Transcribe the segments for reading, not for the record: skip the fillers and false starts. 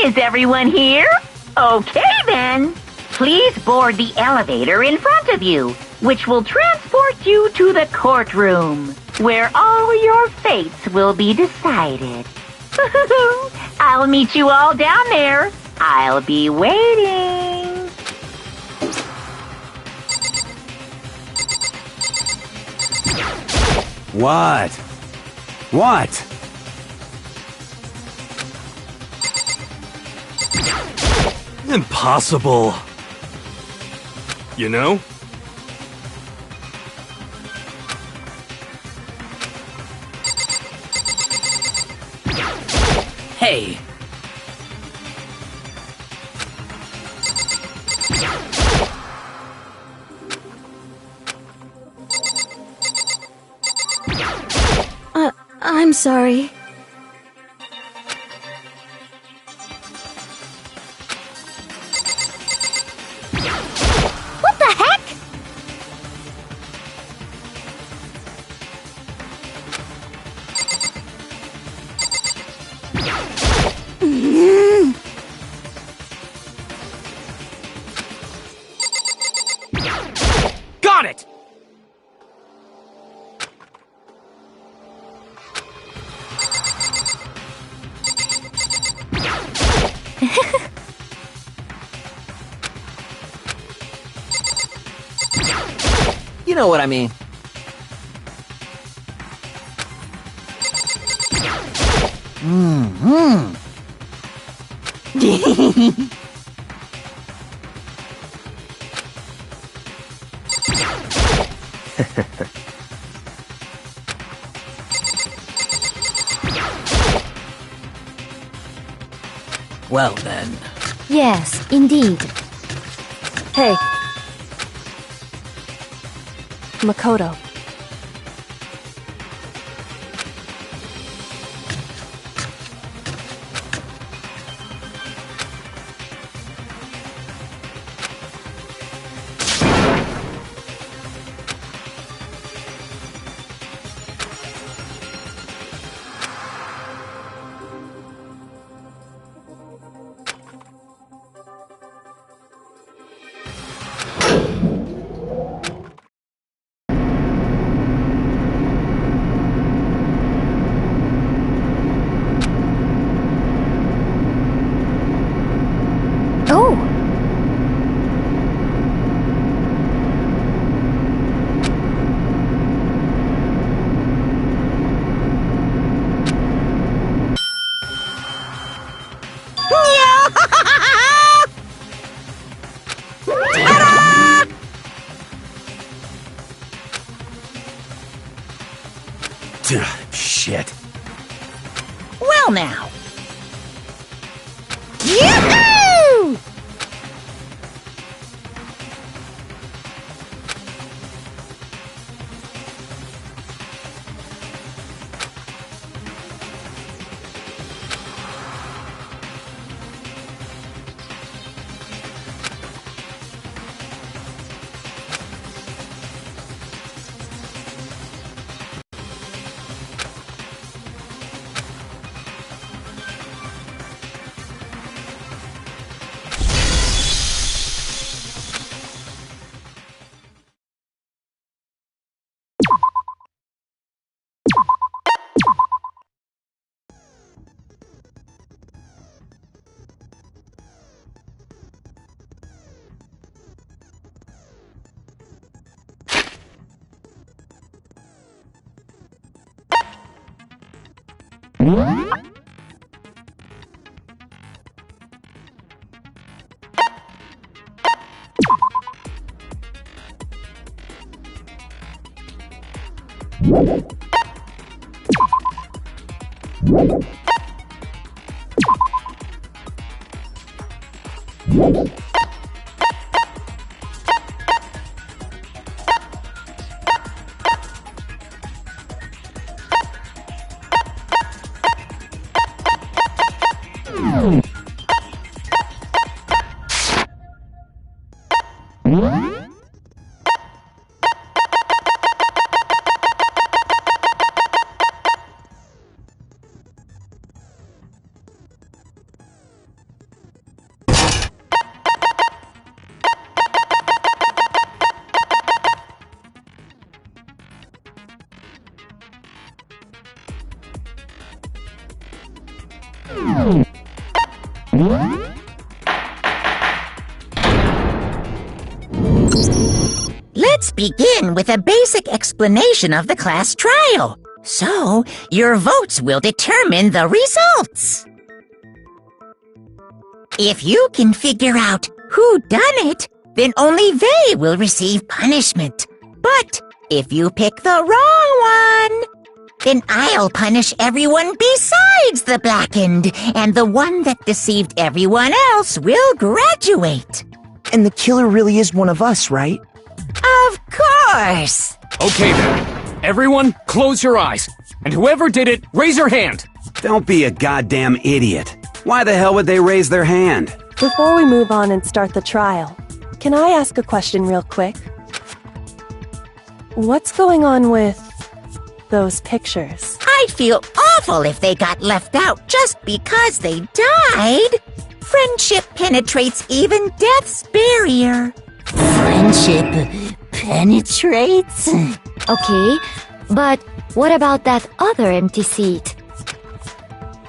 Is everyone here? Okay then. Please board the elevator in front of you, which will transport you to the courtroom, where all your fates will be decided. I'll meet you all down there. I'll be waiting. What? What? Impossible. You know? Hey! I'm sorry. What the heck? Got it! You know what I mean. Well then. Yes, indeed. Hey. Makoto. Oh! Shit. Well now. Yoo-hoo! Let's begin with a basic explanation of the class trial. So, your votes will determine the results. If you can figure out who done it, then only they will receive punishment. But if you pick the wrong one, then I'll punish everyone besides the blackened, and the one that deceived everyone else will graduate. And the killer really is one of us, right? Of course! Okay then. Everyone, close your eyes. And whoever did it, raise your hand. Don't be a goddamn idiot. Why the hell would they raise their hand? Before we move on and start the trial, can I ask a question real quick? What's going on with those pictures? I'd feel awful if they got left out just because they died. Friendship penetrates even death's barrier. Friendship penetrates? Okay, but what about that other empty seat?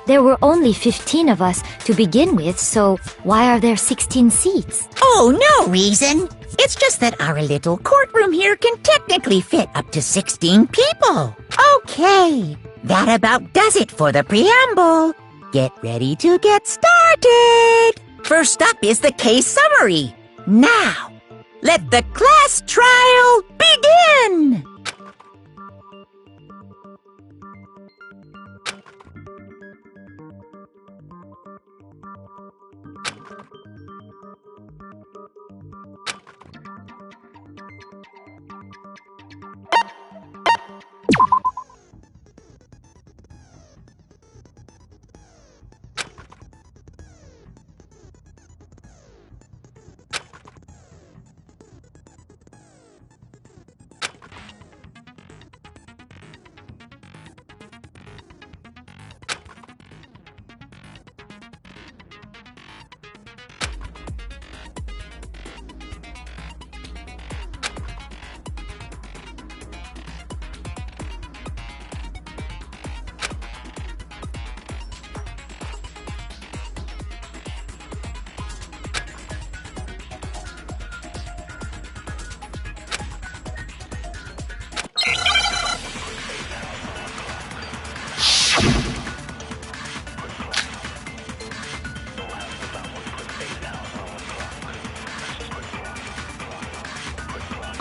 There were only 15 of us to begin with, so why are there 16 seats? Oh, no reason. It's just that our little courtroom here can technically fit up to 16 people. Okay, that about does it for the preamble. Get ready to get started. First up is the case summary. Now, let the class trial begin!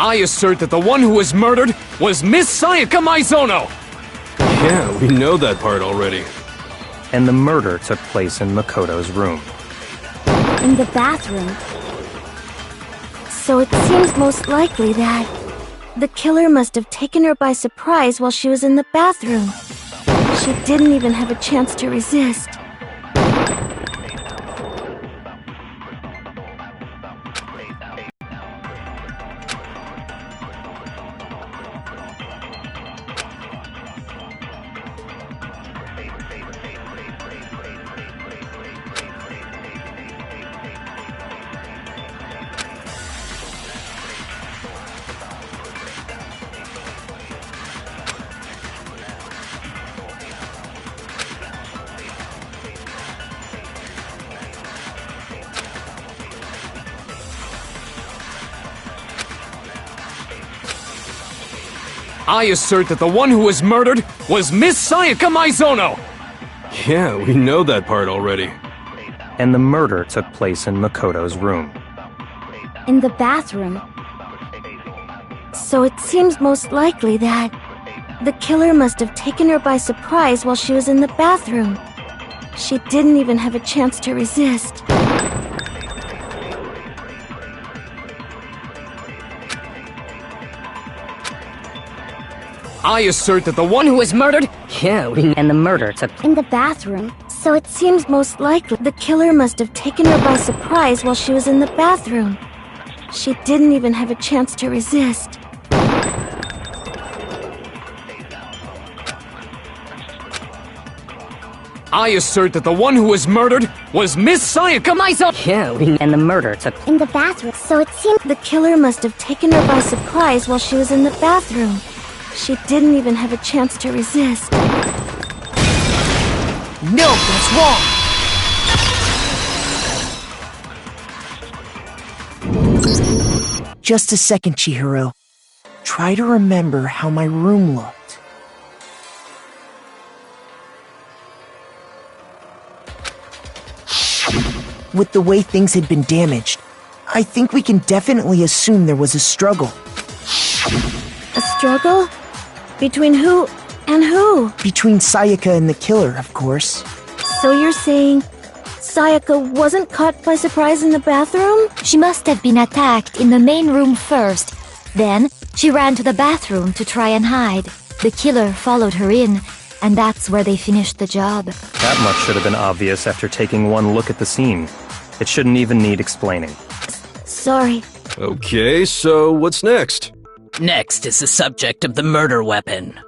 I assert that the one who was murdered was Miss Sayaka Maizono! Yeah, we know that part already. And the murder took place in Makoto's room. In the bathroom. So it seems most likely that the killer must have taken her by surprise while she was in the bathroom. She didn't even have a chance to resist. I assert that the one who was murdered was Miss Sayaka Maizono! Yeah, we know that part already. And the murder took place in Makoto's room. In the bathroom. So it seems most likely that the killer must have taken her by surprise while she was in the bathroom. She didn't even have a chance to resist. I assert that the one who was murdered... And the murder took... In the bathroom. So it seems most likely the killer must have taken her by surprise while she was in the bathroom. She didn't even have a chance to resist. I assert that the one who was murdered was Miss Sayaka Maizono! And the murder took... In the bathroom. So it seems the killer must have taken her by surprise while she was in the bathroom. She didn't even have a chance to resist. No, that's wrong! Just a second, Chihiro. Try to remember how my room looked. With the way things had been damaged, I think we can definitely assume there was a struggle. A struggle? Between who and who? Between Sayaka and the killer, of course. So you're saying Sayaka wasn't caught by surprise in the bathroom? She must have been attacked in the main room first. Then, she ran to the bathroom to try and hide. The killer followed her in, and that's where they finished the job. That much should have been obvious after taking one look at the scene. It shouldn't even need explaining. Sorry. Okay, so what's next? Next is the subject of the murder weapon.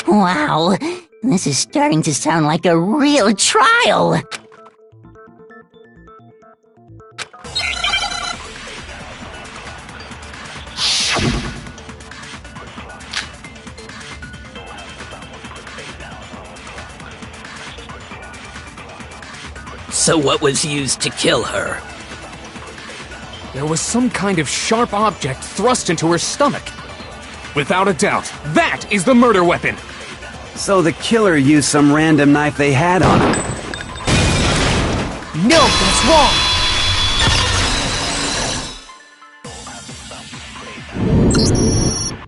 Wow, this is starting to sound like a real trial. So what was used to kill her? There was some kind of sharp object thrust into her stomach. Without a doubt, that is the murder weapon! So the killer used some random knife they had on him. No, that's wrong!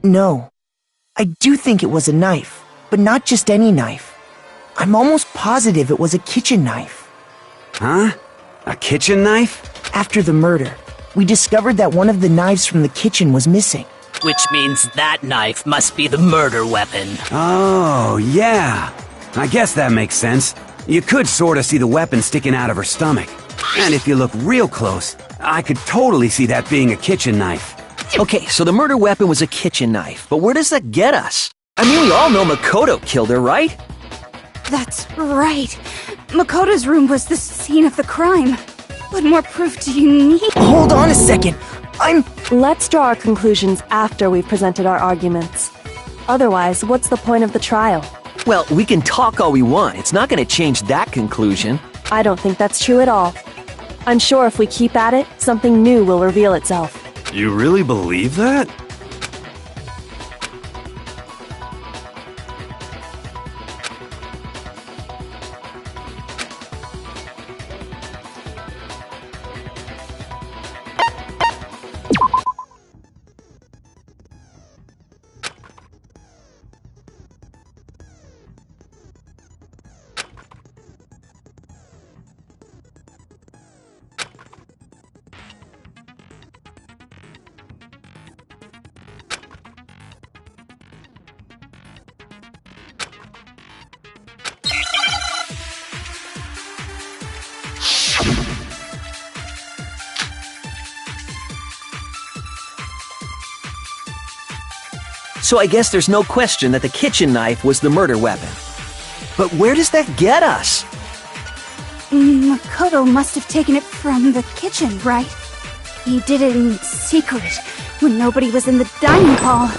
No. I do think it was a knife, but not just any knife. I'm almost positive it was a kitchen knife. Huh? A kitchen knife? After the murder, we discovered that one of the knives from the kitchen was missing. Which means that knife must be the murder weapon. Oh, yeah. I guess that makes sense. You could sort of see the weapon sticking out of her stomach. And if you look real close, I could totally see that being a kitchen knife. Okay, so the murder weapon was a kitchen knife, but where does that get us? I mean, we all know Makoto killed her, right? That's right. Makoto's room was the scene of the crime. What more proof do you need? Hold on a second. Let's draw our conclusions after we've presented our arguments. Otherwise, what's the point of the trial? Well, we can talk all we want. It's not going to change that conclusion. I don't think that's true at all. I'm sure if we keep at it, something new will reveal itself. You really believe that? So I guess there's no question that the kitchen knife was the murder weapon. But where does that get us? Makoto must have taken it from the kitchen, right? He did it in secret, when nobody was in the dining hall.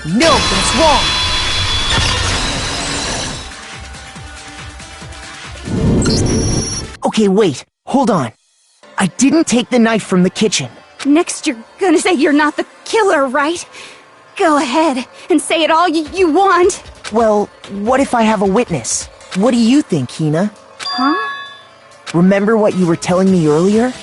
No, that's wrong! Okay, wait. Hold on. I didn't take the knife from the kitchen. Next you're gonna say you're not the killer, right? Go ahead and say it all you want. Well, what if I have a witness? What do you think, Hina? Huh? Remember what you were telling me earlier?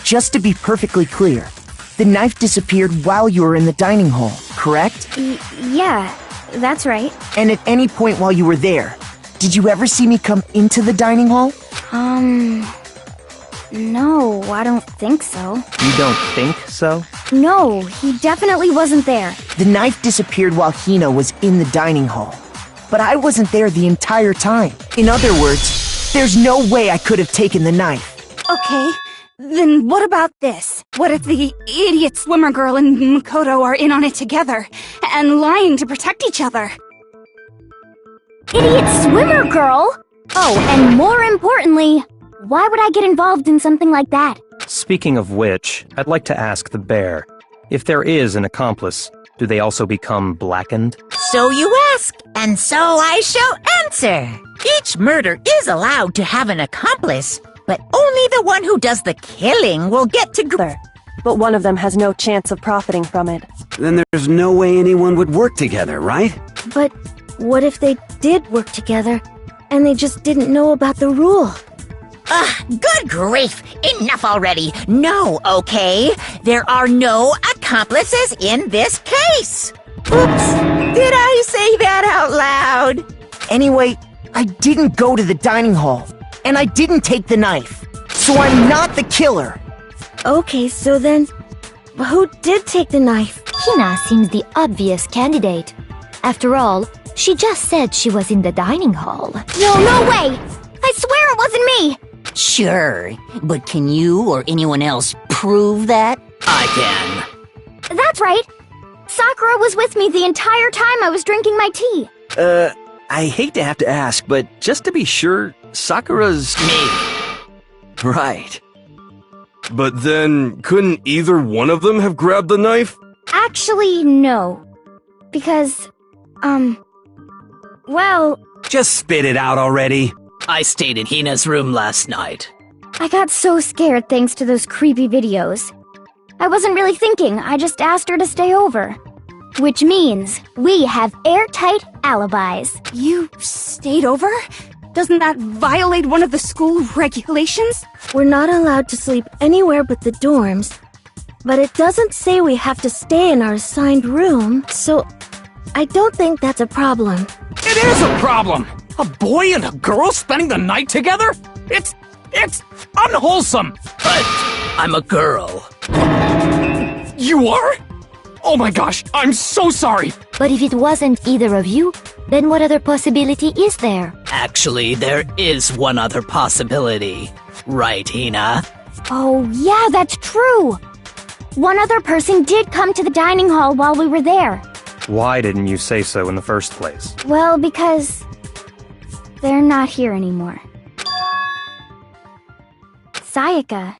Just to be perfectly clear, the knife disappeared while you were in the dining hall, correct? Yeah, that's right. And at any point while you were there, did you ever see me come into the dining hall? No, I don't think so. You don't think so? No, he definitely wasn't there. The knife disappeared while Hina was in the dining hall. But I wasn't there the entire time. In other words, there's no way I could have taken the knife. Okay, then what about this? What if the idiot swimmer girl and Makoto are in on it together, and lying to protect each other? Idiot swimmer girl? Oh, and more importantly, why would I get involved in something like that? Speaking of which, I'd like to ask the bear, if there is an accomplice, do they also become blackened? So you ask, and so I shall answer. Each murder is allowed to have an accomplice, but only the one who does the killing will get to But one of them has no chance of profiting from it. Then there's no way anyone would work together, right? But what if they did work together, and they just didn't know about the rule? Good grief! Enough already! No, okay? There are no accomplices in this case! Oops! Did I say that out loud? Anyway, I didn't go to the dining hall, and I didn't take the knife, so I'm not the killer. Okay, so then, who did take the knife? Hina seems the obvious candidate. After all, she just said she was in the dining hall. No way! I swear it wasn't me! Sure, but can you or anyone else prove that? I can. That's right. Sakura was with me the entire time I was drinking my tea. I hate to have to ask, but just to be sure, Sakura's... Me. Right. But then, couldn't either one of them have grabbed the knife? Actually, no. Because, well... Just spit it out already. I stayed in Hina's room last night. I got so scared thanks to those creepy videos. I wasn't really thinking, I just asked her to stay over. Which means we have airtight alibis. You stayed over? Doesn't that violate one of the school regulations? We're not allowed to sleep anywhere but the dorms, but it doesn't say we have to stay in our assigned room, so I don't think that's a problem. It is a problem! A boy and a girl spending the night together? It's unwholesome! But I'm a girl. You are? Oh my gosh, I'm so sorry! But if it wasn't either of you, then what other possibility is there? Actually, there is one other possibility. Right, Hina? Oh, yeah, that's true! One other person did come to the dining hall while we were there. Why didn't you say so in the first place? Well, because... they're not here anymore. Sayaka.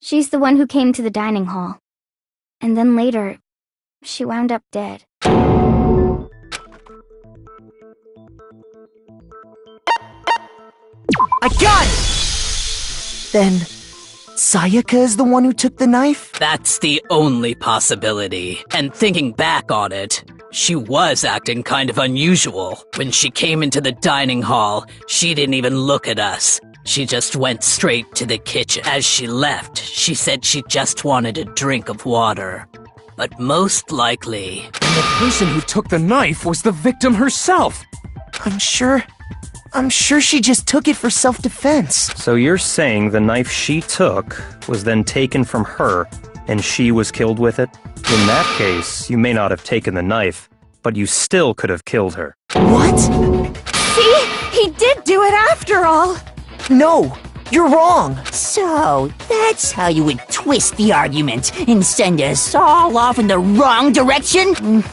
She's the one who came to the dining hall. And then later, she wound up dead. I got it! Then, Sayaka is the one who took the knife? That's the only possibility. And thinking back on it, she was acting kind of unusual. When she came into the dining hall, she didn't even look at us. She just went straight to the kitchen. As she left, she said she just wanted a drink of water. But most likely... And the person who took the knife was the victim herself! I'm sure she just took it for self-defense. So you're saying the knife she took was then taken from her, and she was killed with it? In that case, you may not have taken the knife, but you still could have killed her. What? See? He did do it after all! No, you're wrong. So, that's how you would twist the argument and send us all off in the wrong direction?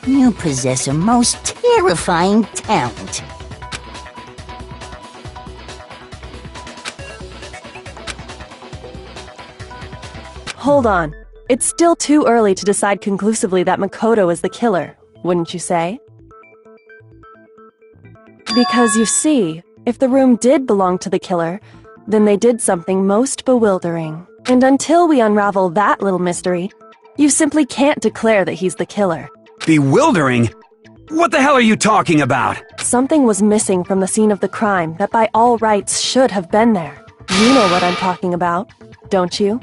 You possess a most terrifying talent. Hold on. It's still too early to decide conclusively that Makoto is the killer, wouldn't you say? Because you see, if the room did belong to the killer, then they did something most bewildering. And until we unravel that little mystery, you simply can't declare that he's the killer. Bewildering? What the hell are you talking about? Something was missing from the scene of the crime that by all rights should have been there. You know what I'm talking about, don't you?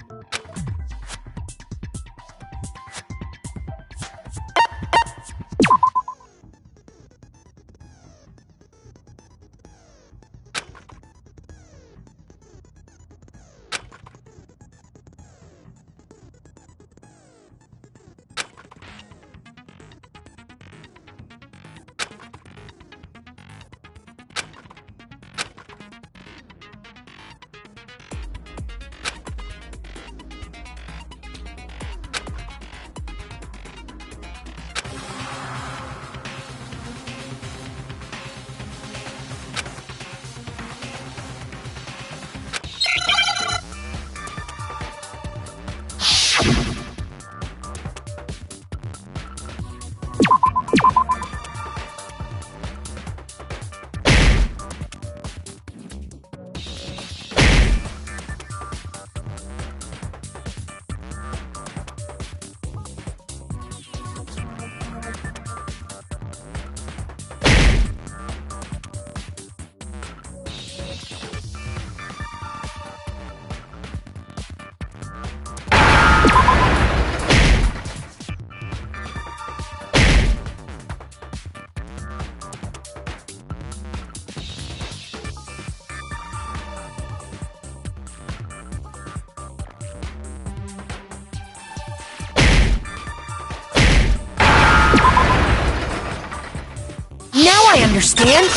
Now I understand!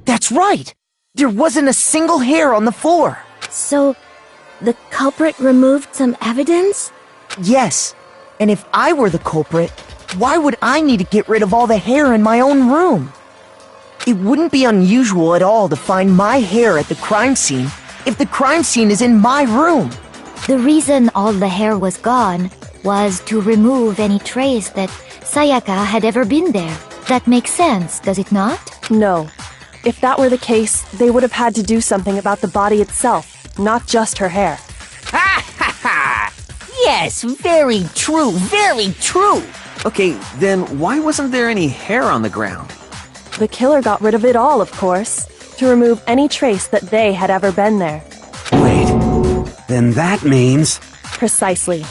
That's right! There wasn't a single hair on the floor! So, the culprit removed some evidence? Yes. And if I were the culprit, why would I need to get rid of all the hair in my own room? It wouldn't be unusual at all to find my hair at the crime scene if the crime scene is in my room. The reason all the hair was gone was to remove any trace that Sayaka had ever been there. That makes sense, does it not? No. If that were the case, they would have had to do something about the body itself, not just her hair. Ha ha ha! Yes, very true, very true! Okay, then why wasn't there any hair on the ground? The killer got rid of it all, of course, to remove any trace that they had ever been there. Wait, then that means... Precisely.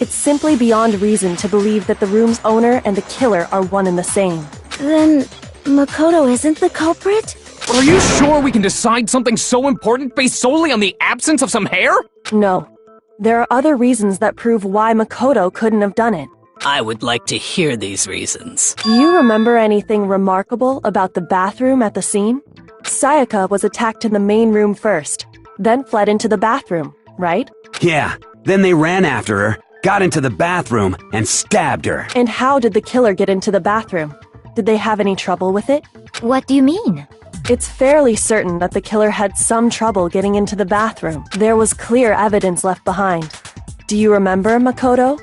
It's simply beyond reason to believe that the room's owner and the killer are one and the same. Then, Makoto isn't the culprit? Are you sure we can decide something so important based solely on the absence of some hair? No. There are other reasons that prove why Makoto couldn't have done it. I would like to hear these reasons. Do you remember anything remarkable about the bathroom at the scene? Sayaka was attacked in the main room first, then fled into the bathroom, right? Yeah, then they ran after her, got into the bathroom, and stabbed her. And how did the killer get into the bathroom? Did they have any trouble with it? What do you mean? It's fairly certain that the killer had some trouble getting into the bathroom. There was clear evidence left behind. Do you remember, Makoto?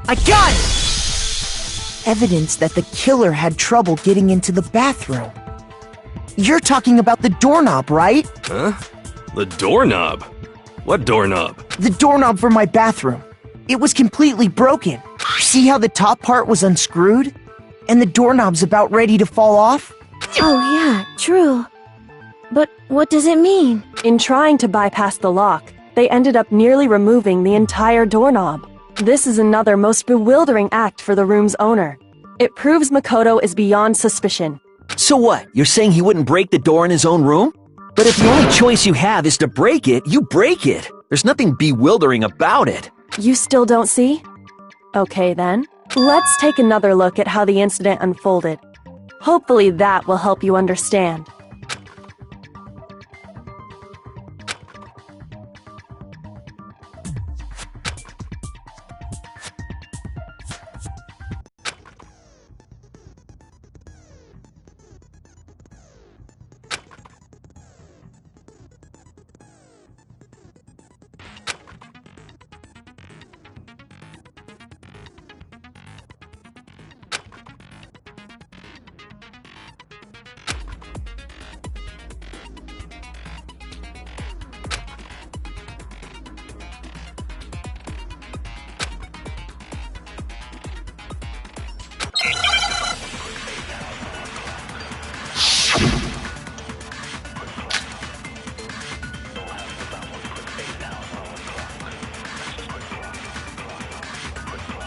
I got it! Evidence that the killer had trouble getting into the bathroom. You're talking about the doorknob, right? Huh? The doorknob? What doorknob? The doorknob for my bathroom. It was completely broken. See how the top part was unscrewed? And the doorknob's about ready to fall off? Oh yeah, true. But what does it mean? In trying to bypass the lock, they ended up nearly removing the entire doorknob. This is another most bewildering act for the room's owner. It proves Makoto is beyond suspicion. So what? You're saying he wouldn't break the door in his own room? But if the only choice you have is to break it, you break it. There's nothing bewildering about it. You still don't see? Okay then. Let's take another look at how the incident unfolded. Hopefully that will help you understand.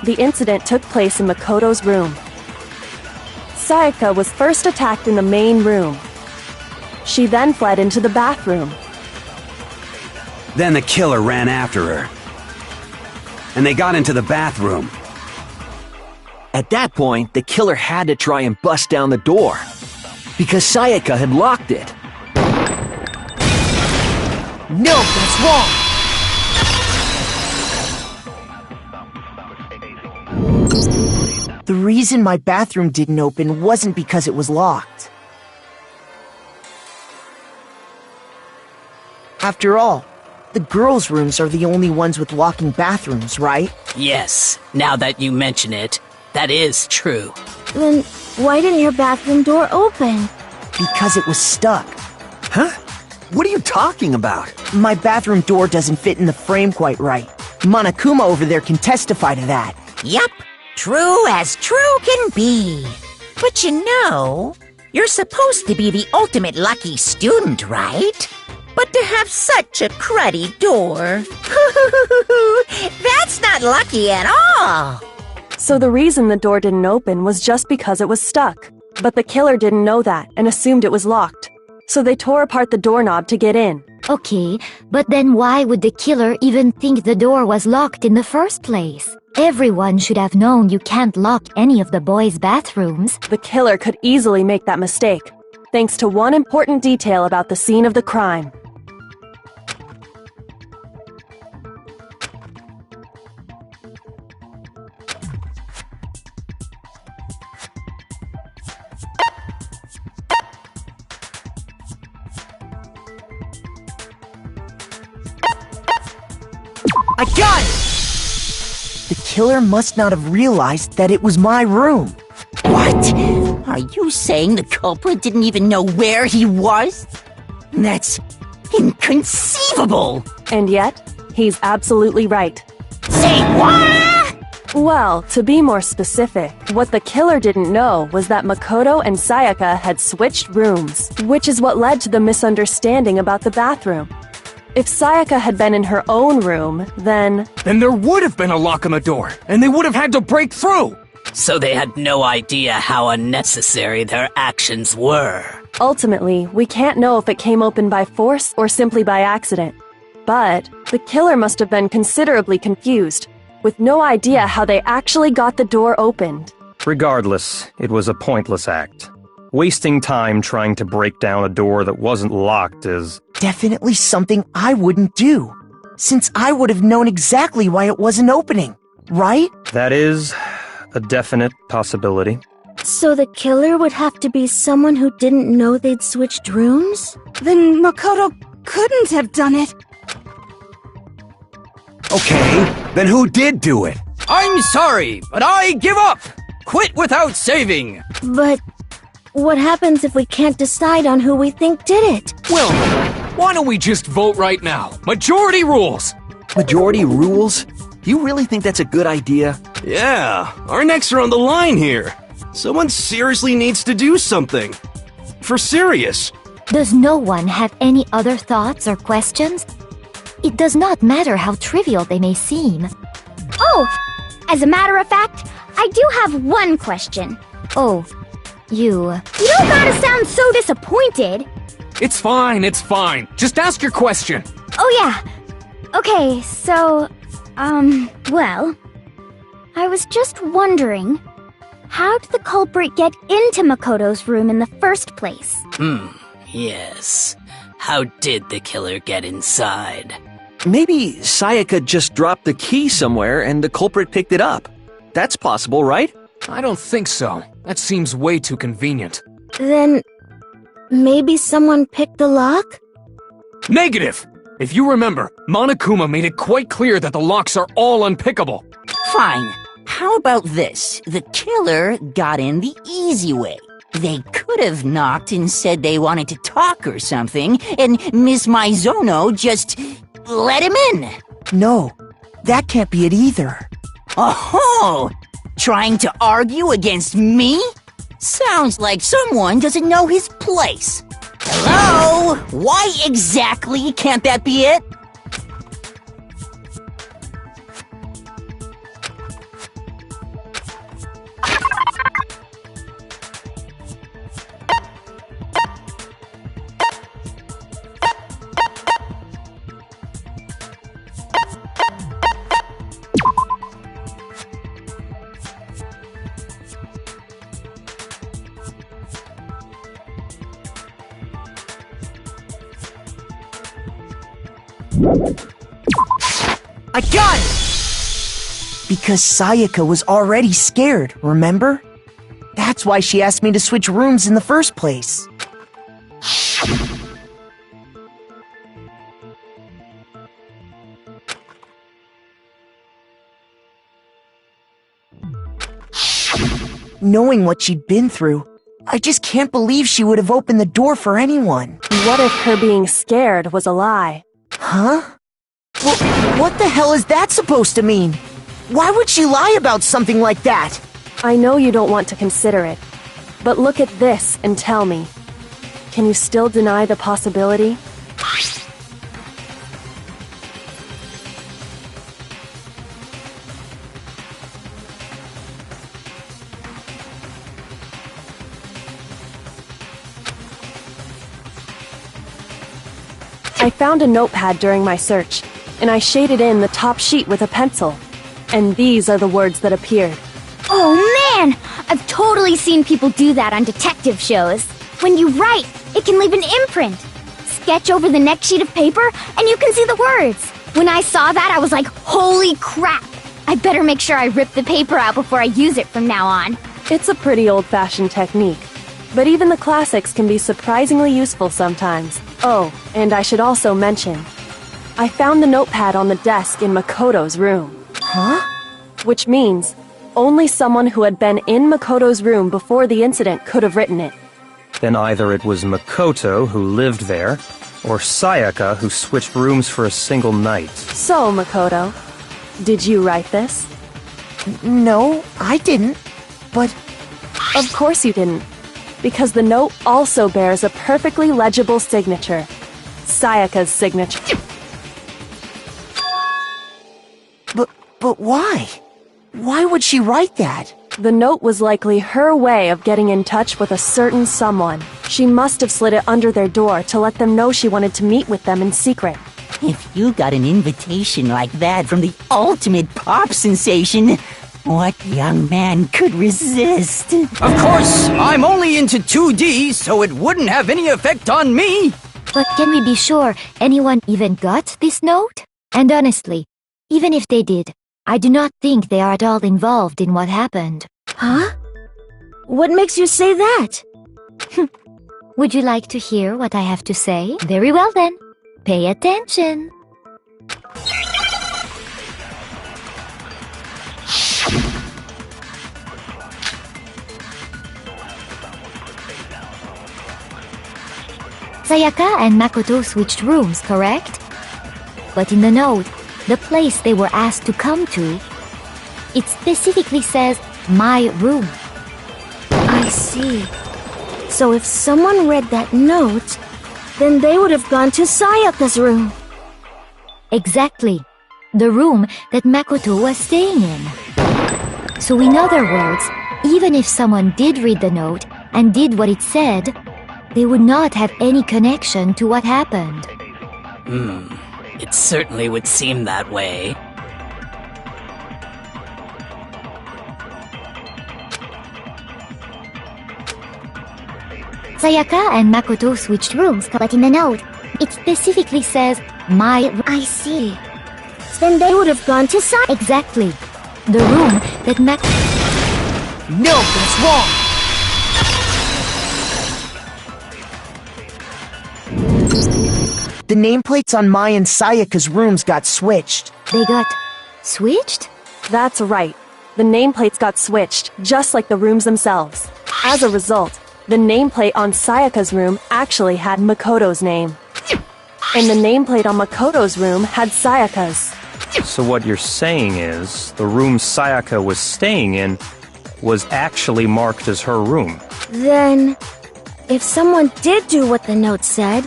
The incident took place in Makoto's room. Sayaka was first attacked in the main room. She then fled into the bathroom. Then the killer ran after her. And they got into the bathroom. At that point, the killer had to try and bust down the door. Because Sayaka had locked it. No, that's wrong! The reason my bathroom didn't open wasn't because it was locked. After all, the girls' rooms are the only ones with locking bathrooms, right? Yes, now that you mention it, that is true. Then why didn't your bathroom door open? Because it was stuck. Huh? What are you talking about? My bathroom door doesn't fit in the frame quite right. Monokuma over there can testify to that. Yup, true as true can be. But you know, You're supposed to be the ultimate lucky student, right? But to have such a cruddy door. That's not lucky at all. So the reason the door didn't open was just because it was stuck. But the killer didn't know that and assumed it was locked. So they tore apart the doorknob to get in. Okay, but then why would the killer even think the door was locked in the first place? Everyone should have known you can't lock any of the boys' bathrooms. The killer could easily make that mistake, thanks to one important detail about the scene of the crime. I got it! The killer must not have realized that it was my room. What? Are you saying the culprit didn't even know where he was? That's inconceivable! And yet, he's absolutely right. Say what? Well, to be more specific, what the killer didn't know was that Makoto and Sayaka had switched rooms, which is what led to the misunderstanding about the bathroom. If Sayaka had been in her own room, then there would have been a lock on the door, and they would have had to break through! So they had no idea how unnecessary their actions were. Ultimately, we can't know if it came open by force or simply by accident. But the killer must have been considerably confused, with no idea how they actually got the door opened. Regardless, it was a pointless act. Wasting time trying to break down a door that wasn't locked is definitely something I wouldn't do, since I would have known exactly why it wasn't opening, right? That is a definite possibility. So the killer would have to be someone who didn't know they'd switched rooms? Then Makoto couldn't have done it. Okay, then who did do it? I'm sorry, but I give up! Quit without saving! But what happens if we can't decide on who we think did it? Well, why don't we just vote right now? Majority rules! Majority rules? You really think that's a good idea? Yeah, our necks are on the line here. Someone seriously needs to do something. For serious. Does no one have any other thoughts or questions? It does not matter how trivial they may seem. Oh, as a matter of fact, I do have one question. Oh, you don't gotta sound so disappointed. It's fine, it's fine. Just ask your question. Oh yeah. Okay, so, well, I was just wondering, how did the culprit get into Makoto's room in the first place? Yes. How did the killer get inside? Maybe Sayaka just dropped the key somewhere and the culprit picked it up. That's possible, right? I don't think so. That seems way too convenient. Then maybe someone picked the lock? Negative! If you remember, Monokuma made it quite clear that the locks are all unpickable. Fine. How about this? The killer got in the easy way. They could have knocked and said they wanted to talk or something, and Miss Maizono just let him in. No, that can't be it either. Oh, trying to argue against me? Sounds like someone doesn't know his place. Hello? Why exactly can't that be it? I got it! Because Sayaka was already scared, remember? That's why she asked me to switch rooms in the first place. Knowing what she'd been through, I just can't believe she would have opened the door for anyone. What if her being scared was a lie? Huh? What the hell is that supposed to mean? Why would she lie about something like that? I know you don't want to consider it, But look at this and tell me. Can you still deny the possibility? I found a notepad during my search, and I shaded in the top sheet with a pencil. And these are the words that appeared. Oh man! I've totally seen people do that on detective shows. When you write, it can leave an imprint. Sketch over the next sheet of paper, and you can see the words. When I saw that, I was like, holy crap! I better make sure I rip the paper out before I use it from now on. It's a pretty old-fashioned technique, but even the classics can be surprisingly useful sometimes. Oh, and I should also mention, I found the notepad on the desk in Makoto's room. Huh? Which means only someone who had been in Makoto's room before the incident could have written it. Then either it was Makoto who lived there, or Sayaka who switched rooms for a single night. So, Makoto, did you write this? No, I didn't. But... Of course you didn't. Because the note also bears a perfectly legible signature. Sayaka's signature. But why? Why would she write that? The note was likely her way of getting in touch with a certain someone. She must have slid it under their door to let them know she wanted to meet with them in secret. If you got an invitation like that from the ultimate pop sensation, what young man could resist? Of course, I'm only into 2D, so it wouldn't have any effect on me. But can we be sure anyone even got this note? And honestly, even if they did, I do not think they are at all involved in what happened. Huh? What makes you say that? Would you like to hear what I have to say? Very well then. Pay attention. Sayaka and Makoto switched rooms, correct? But in the note, the place they were asked to come to, it specifically says, my room. I see. So if someone read that note, then they would have gone to Sayaka's room. Exactly. The room that Makoto was staying in. So in other words, even if someone did read the note and did what it said, they would not have any connection to what happened. It certainly would seem that way. Sayaka and Makoto switched rooms, but in the note, it specifically says, my room. I see. Then they would have gone to Exactly. The room that No, that's wrong! The nameplates on Mai and Sayaka's rooms got switched. They got switched? That's right. The nameplates got switched, just like the rooms themselves. As a result, the nameplate on Sayaka's room actually had Makoto's name. And the nameplate on Makoto's room had Sayaka's. So what you're saying is, the room Sayaka was staying in was actually marked as her room. Then, if someone did do what the note said,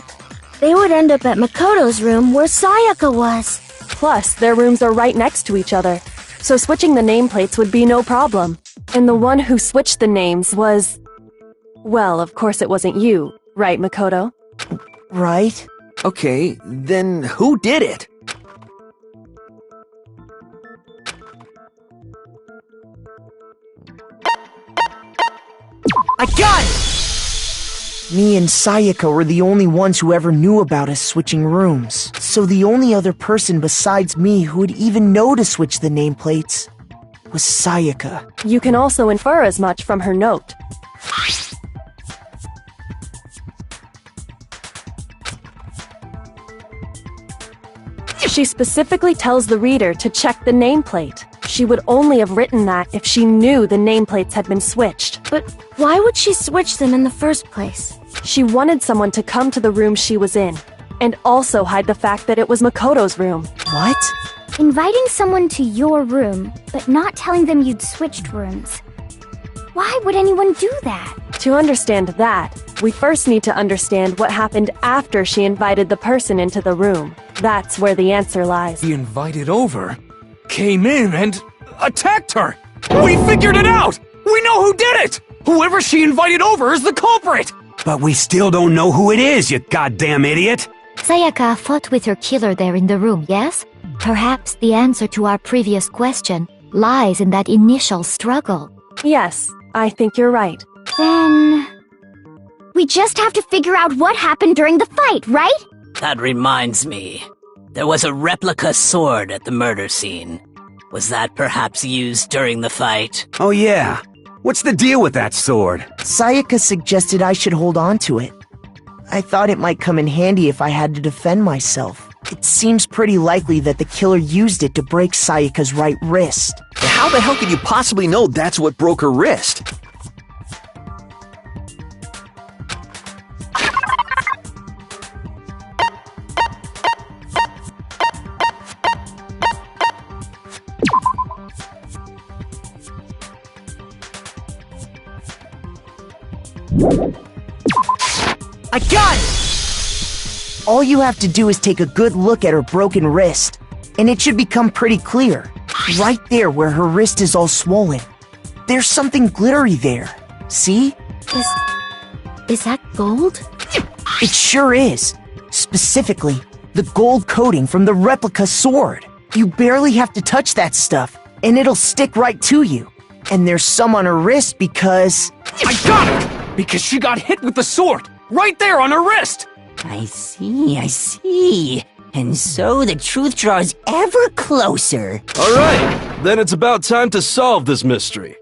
they would end up at Makoto's room where Sayaka was. Plus, their rooms are right next to each other, so switching the nameplates would be no problem. And the one who switched the names was... Well, of course it wasn't you, right, Makoto? Right? Okay, then who did it? I got it! Me and Sayaka were the only ones who ever knew about us switching rooms. So the only other person besides me who would even know to switch the nameplates was Sayaka. You can also infer as much from her note. She specifically tells the reader to check the nameplate. She would only have written that if she knew the nameplates had been switched. But why would she switch them in the first place? She wanted someone to come to the room she was in, and also hide the fact that it was Makoto's room. What? Inviting someone to your room, but not telling them you'd switched rooms. Why would anyone do that? To understand that, we first need to understand what happened after she invited the person into the room. That's where the answer lies. He invited over, came in, and attacked her! We figured it out! We know who did it! Whoever she invited over is the culprit! But we still don't know who it is, you goddamn idiot! Sayaka fought with her killer there in the room, yes? Perhaps the answer to our previous question lies in that initial struggle. Yes, I think you're right. Then... we just have to figure out what happened during the fight, right? That reminds me. There was a replica sword at the murder scene. Was that perhaps used during the fight? Oh yeah. What's the deal with that sword? Sayaka suggested I should hold on to it. I thought it might come in handy if I had to defend myself. It seems pretty likely that the killer used it to break Sayaka's right wrist. How the hell could you possibly know that's what broke her wrist? I got it! All you have to do is take a good look at her broken wrist, and it should become pretty clear. Right there where her wrist is all swollen. There's something glittery there. See? Is that gold? It sure is. Specifically, the gold coating from the replica sword. You barely have to touch that stuff, and it'll stick right to you. And there's some on her wrist because... I got it! Because she got hit with the sword! Right there on her wrist! I see. And so the truth draws ever closer. Alright, then it's about time to solve this mystery.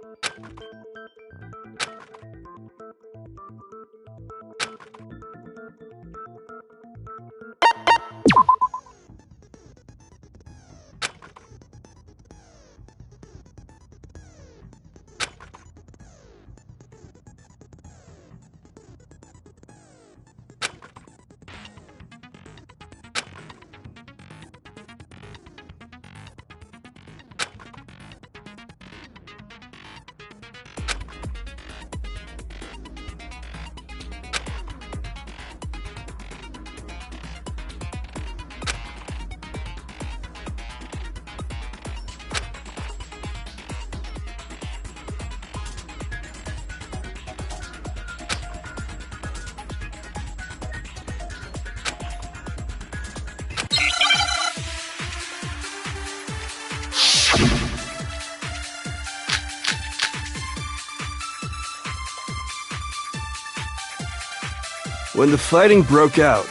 When the fighting broke out,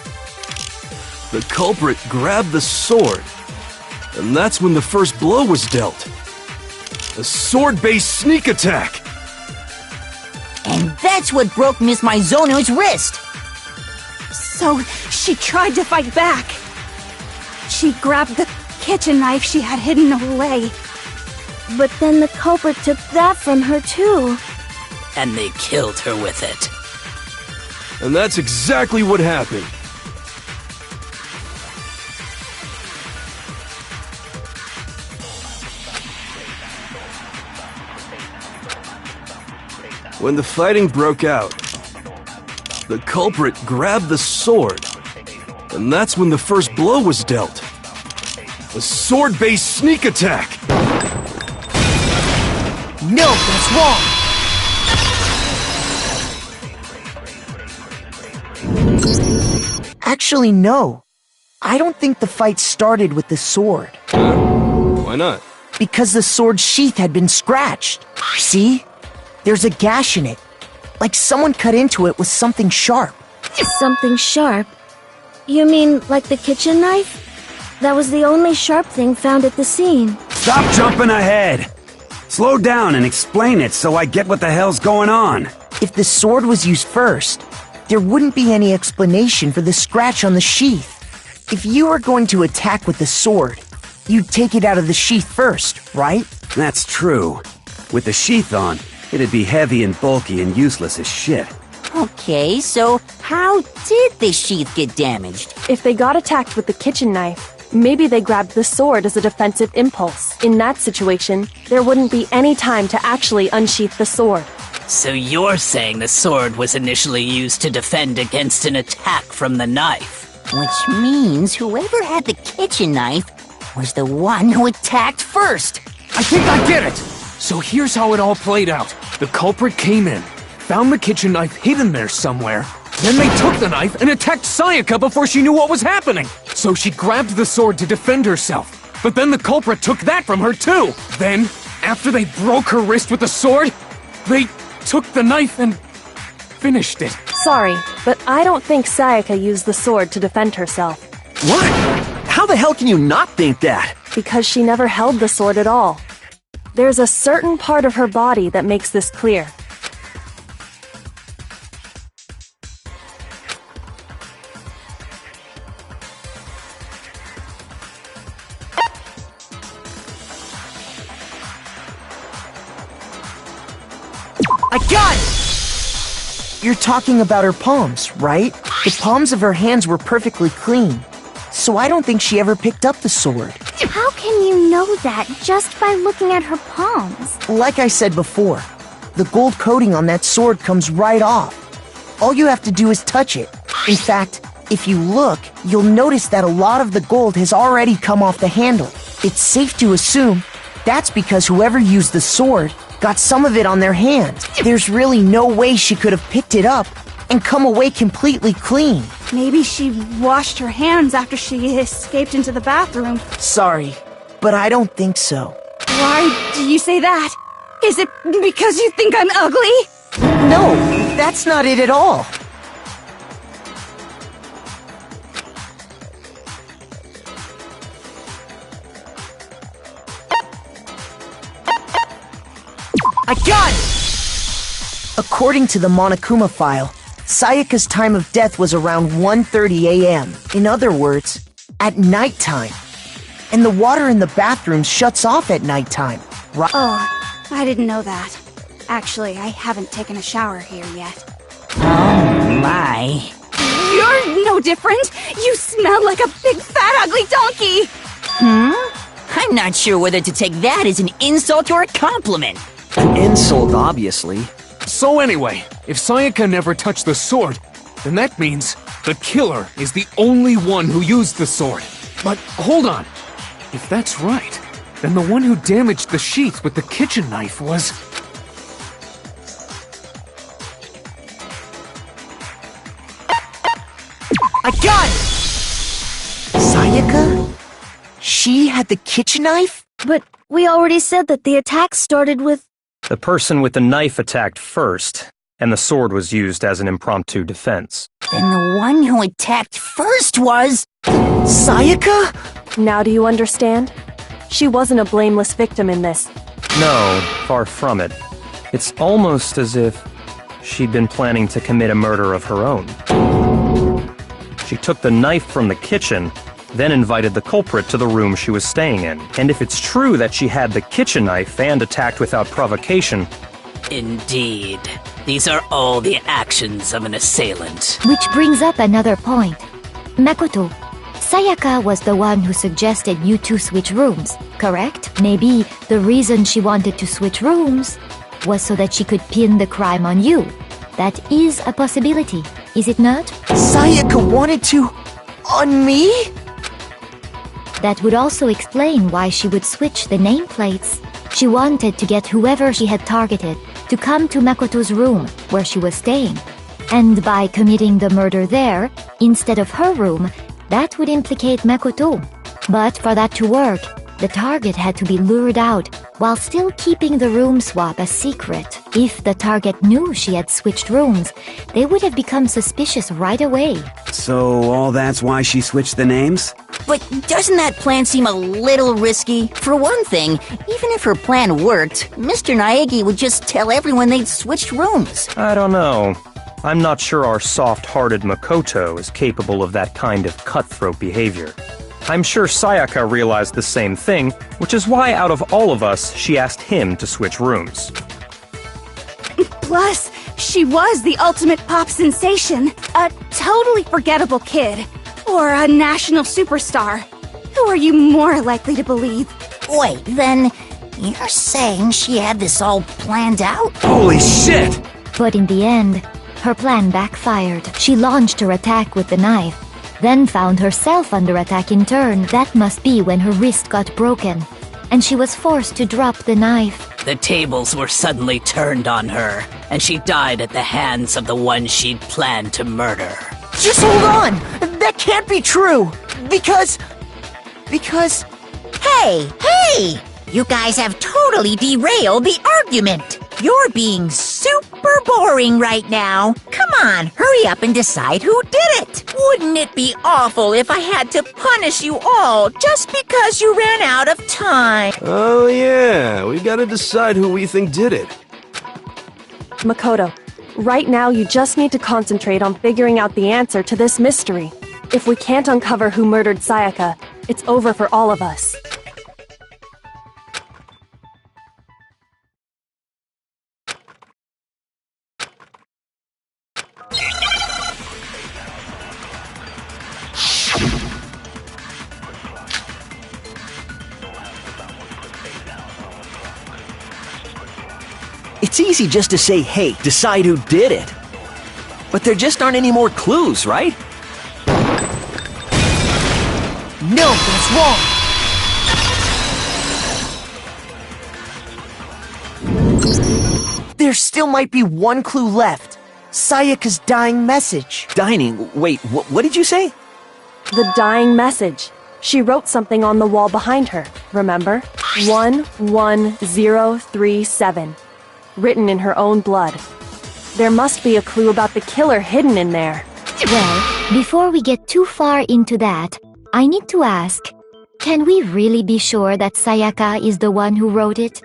the culprit grabbed the sword, and that's when the first blow was dealt. A sword-based sneak attack! And that's what broke Miss Mizono's wrist. So, she tried to fight back. She grabbed the kitchen knife she had hidden away. But then the culprit took that from her too. And they killed her with it. And that's exactly what happened. When the fighting broke out, the culprit grabbed the sword, and that's when the first blow was dealt. A sword-based sneak attack! No, that's wrong! Actually, no. I don't think the fight started with the sword. Why not? Because the sword's sheath had been scratched. See? There's a gash in it. Like someone cut into it with something sharp. Something sharp? You mean like the kitchen knife? That was the only sharp thing found at the scene. Stop jumping ahead! Slow down and explain it so I get what the hell's going on. If the sword was used first, there wouldn't be any explanation for the scratch on the sheath. If you were going to attack with the sword, you'd take it out of the sheath first, right? That's true. With the sheath on, it'd be heavy and bulky and useless as shit. Okay, so how did the sheath get damaged? If they got attacked with the kitchen knife, maybe they grabbed the sword as a defensive impulse. In that situation, there wouldn't be any time to actually unsheath the sword. So you're saying the sword was initially used to defend against an attack from the knife? Which means whoever had the kitchen knife was the one who attacked first. I think I get it! So here's how it all played out. The culprit came in, found the kitchen knife hidden there somewhere, then they took the knife and attacked Sayaka before she knew what was happening. So she grabbed the sword to defend herself. But then the culprit took that from her too. Then, after they broke her wrist with the sword, they took the knife and finished it. Sorry, but I don't think Sayaka used the sword to defend herself. What? How the hell can you not think that? Because she never held the sword at all. There's a certain part of her body that makes this clear. I got it! You're talking about her palms, right? The palms of her hands were perfectly clean, so I don't think she ever picked up the sword. How can you know that just by looking at her palms? Like I said before, the gold coating on that sword comes right off. All you have to do is touch it. In fact, if you look, you'll notice that a lot of the gold has already come off the handle. It's safe to assume that's because whoever used the sword got some of it on their hands. There's really no way she could have picked it up and come away completely clean. Maybe she washed her hands after she escaped into the bathroom. Sorry, but I don't think so. Why do you say that? Is it because you think I'm ugly? No, that's not it at all. I got it! According to the Monokuma file, Sayaka's time of death was around 1:30 a.m. In other words, at nighttime. And the water in the bathroom shuts off at nighttime, right? Oh, I didn't know that. Actually, I haven't taken a shower here yet. Oh my. You're no different! You smell like a big fat ugly donkey! I'm not sure whether to take that as an insult or a compliment. An insult, obviously. So anyway, if Sayaka never touched the sword, then that means the killer is the only one who used the sword. But hold on. If that's right, then the one who damaged the sheath with the kitchen knife was... I got it! Sayaka? She had the kitchen knife? But we already said that the attack started with... The person with the knife attacked first, and the sword was used as an impromptu defense. Then the one who attacked first was... Sayaka? Now do you understand? She wasn't a blameless victim in this. No, far from it. It's almost as if she'd been planning to commit a murder of her own. She took the knife from the kitchen, then invited the culprit to the room she was staying in. And if it's true that she had the kitchen knife and attacked without provocation... Indeed. These are all the actions of an assailant. Which brings up another point. Makoto, Sayaka was the one who suggested you two switch rooms, correct? Maybe the reason she wanted to switch rooms was so that she could pin the crime on you. That is a possibility, is it not? Sayaka wanted to... on me? That would also explain why she would switch the nameplates. She wanted to get whoever she had targeted to come to Makoto's room where she was staying. And by committing the murder there, instead of her room, that would implicate Makoto. But for that to work, the target had to be lured out while still keeping the room swap a secret. If the target knew she had switched rooms, they would have become suspicious right away. So all that's why she switched the names? But doesn't that plan seem a little risky? For one thing, even if her plan worked, Mr. Naegi would just tell everyone they'd switched rooms. I don't know. I'm not sure our soft-hearted Makoto is capable of that kind of cutthroat behavior. I'm sure Sayaka realized the same thing, which is why out of all of us, she asked him to switch rooms. Plus, she was the ultimate pop sensation. A totally forgettable kid. Or a national superstar. Who are you more likely to believe? Wait, then, You're saying she had this all planned out? Holy shit! But in the end, her plan backfired. She launched her attack with the knife, then found herself under attack in turn. That must be when her wrist got broken, and she was forced to drop the knife. The tables were suddenly turned on her, and she died at the hands of the one she'd planned to murder. Just hold on! That can't be true! Because... Hey! You guys have totally derailed the argument! You're being super boring right now. Come on, hurry up and decide who did it! Wouldn't it be awful if I had to punish you all just because you ran out of time? Oh yeah, we gotta decide who we think did it. Makoto, right now you just need to concentrate on figuring out the answer to this mystery. If we can't uncover who murdered Sayaka, it's over for all of us. It's easy just to say, hey, decide who did it. But there just aren't any more clues, right? No, that's wrong! There still might be one clue left. Sayaka's dying message. Dining? Wait, what did you say? The dying message. She wrote something on the wall behind her, remember? 11037. Written in her own blood. There must be a clue about the killer hidden in there. Well, before we get too far into that, I need to ask, can we really be sure that Sayaka is the one who wrote it?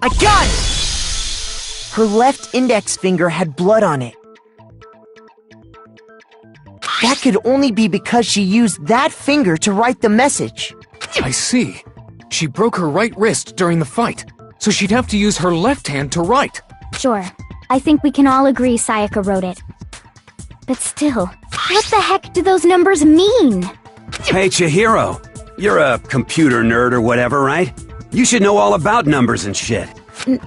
I got it! Her left index finger had blood on it. That could only be because she used that finger to write the message. I see. She broke her right wrist during the fight, so she'd have to use her left hand to write. Sure. I think we can all agree Sayaka wrote it. But still, what the heck do those numbers mean? Hey, Chihiro. You're a computer nerd or whatever, right? You should know all about numbers and shit.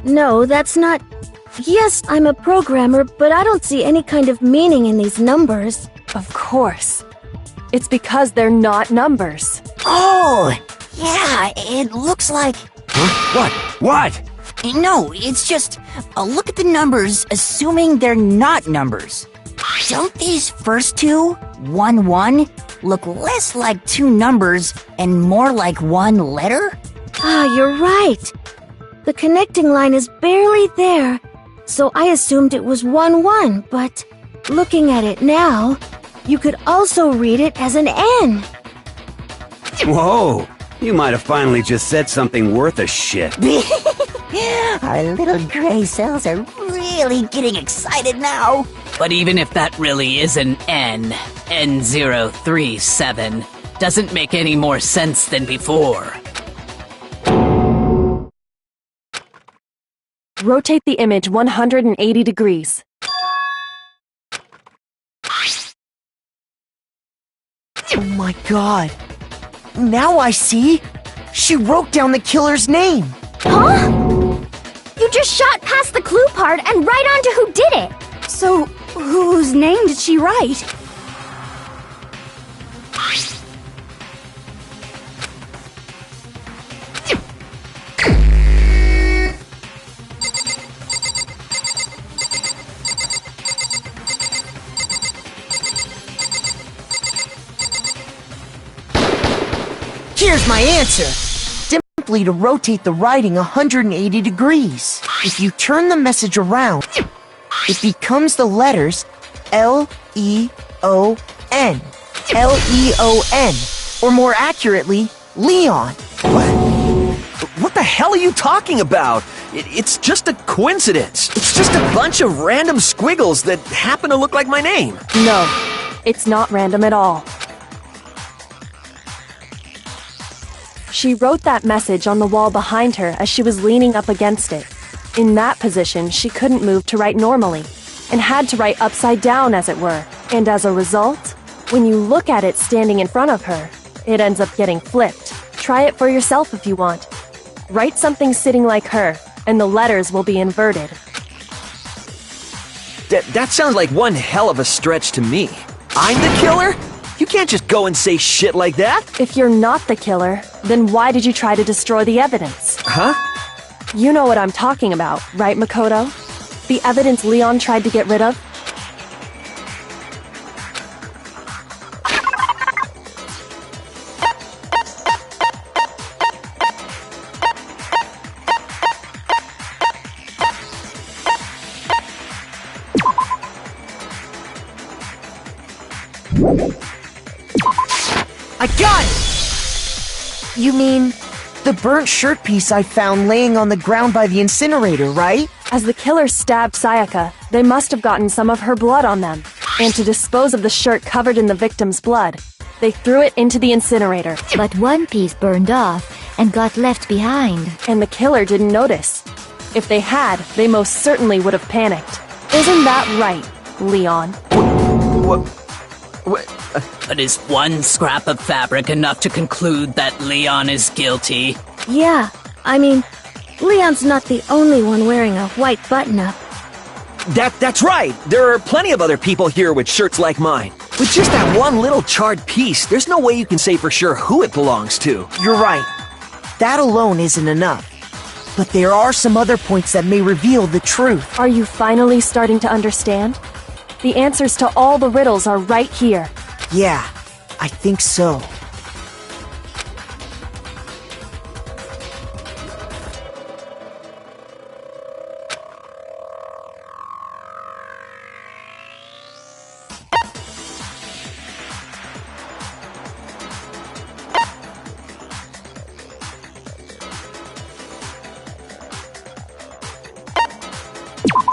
No, that's not... Yes, I'm a programmer, but I don't see any kind of meaning in these numbers. Of course. It's because they're not numbers. Oh! Yeah, it looks like... Huh? What? No, it's just... look at the numbers, assuming they're not numbers. Don't these first two, 1-1, look less like two numbers and more like one letter? Ah, you're right. The connecting line is barely there, so I assumed it was 1-1, but looking at it now, you could also read it as an N. Whoa, you might have finally just said something worth a shit. Our little gray cells are really getting excited now. But even if that really is an N, N037, doesn't make any more sense than before. Rotate the image 180 degrees. Oh my god. Now I see. She wrote down the killer's name. Huh? You just shot past the clue part and right onto who did it. So, whose name did she write? Here's my answer. Simply to rotate the writing 180 degrees. If you turn the message around, it becomes the letters L-E-O-N. L-E-O-N. Or more accurately, Leon. What the hell are you talking about? It's just a coincidence. It's just a bunch of random squiggles that happen to look like my name. No, it's not random at all. She wrote that message on the wall behind her as she was leaning up against it. In that position, she couldn't move to write normally, and had to write upside down, as it were. And as a result, When you look at it standing in front of her, it ends up getting flipped. Try it for yourself if you want. Write something sitting like her, and the letters will be inverted. That sounds like one hell of a stretch to me. I'm the killer? You can't just go and say shit like that. If you're not the killer, then why did you try to destroy the evidence? Huh? You know what I'm talking about, right, Makoto? The evidence Leon tried to get rid of? I got it! You mean the burnt shirt piece I found laying on the ground by the incinerator, right? As the killer stabbed Sayaka, they must have gotten some of her blood on them. And to dispose of the shirt covered in the victim's blood, they threw it into the incinerator. But one piece burned off and got left behind. And the killer didn't notice. If they had, they most certainly would have panicked. Isn't that right, Leon? But is one scrap of fabric enough to conclude that Leon is guilty? Yeah, I mean, Leon's not the only one wearing a white button-up. That's right! There are plenty of other people here with shirts like mine. With just that one little charred piece, there's no way you can say for sure who it belongs to. You're right. That alone isn't enough. But there are some other points that may reveal the truth. Are you finally starting to understand? The answers to all the riddles are right here. Yeah, I think so.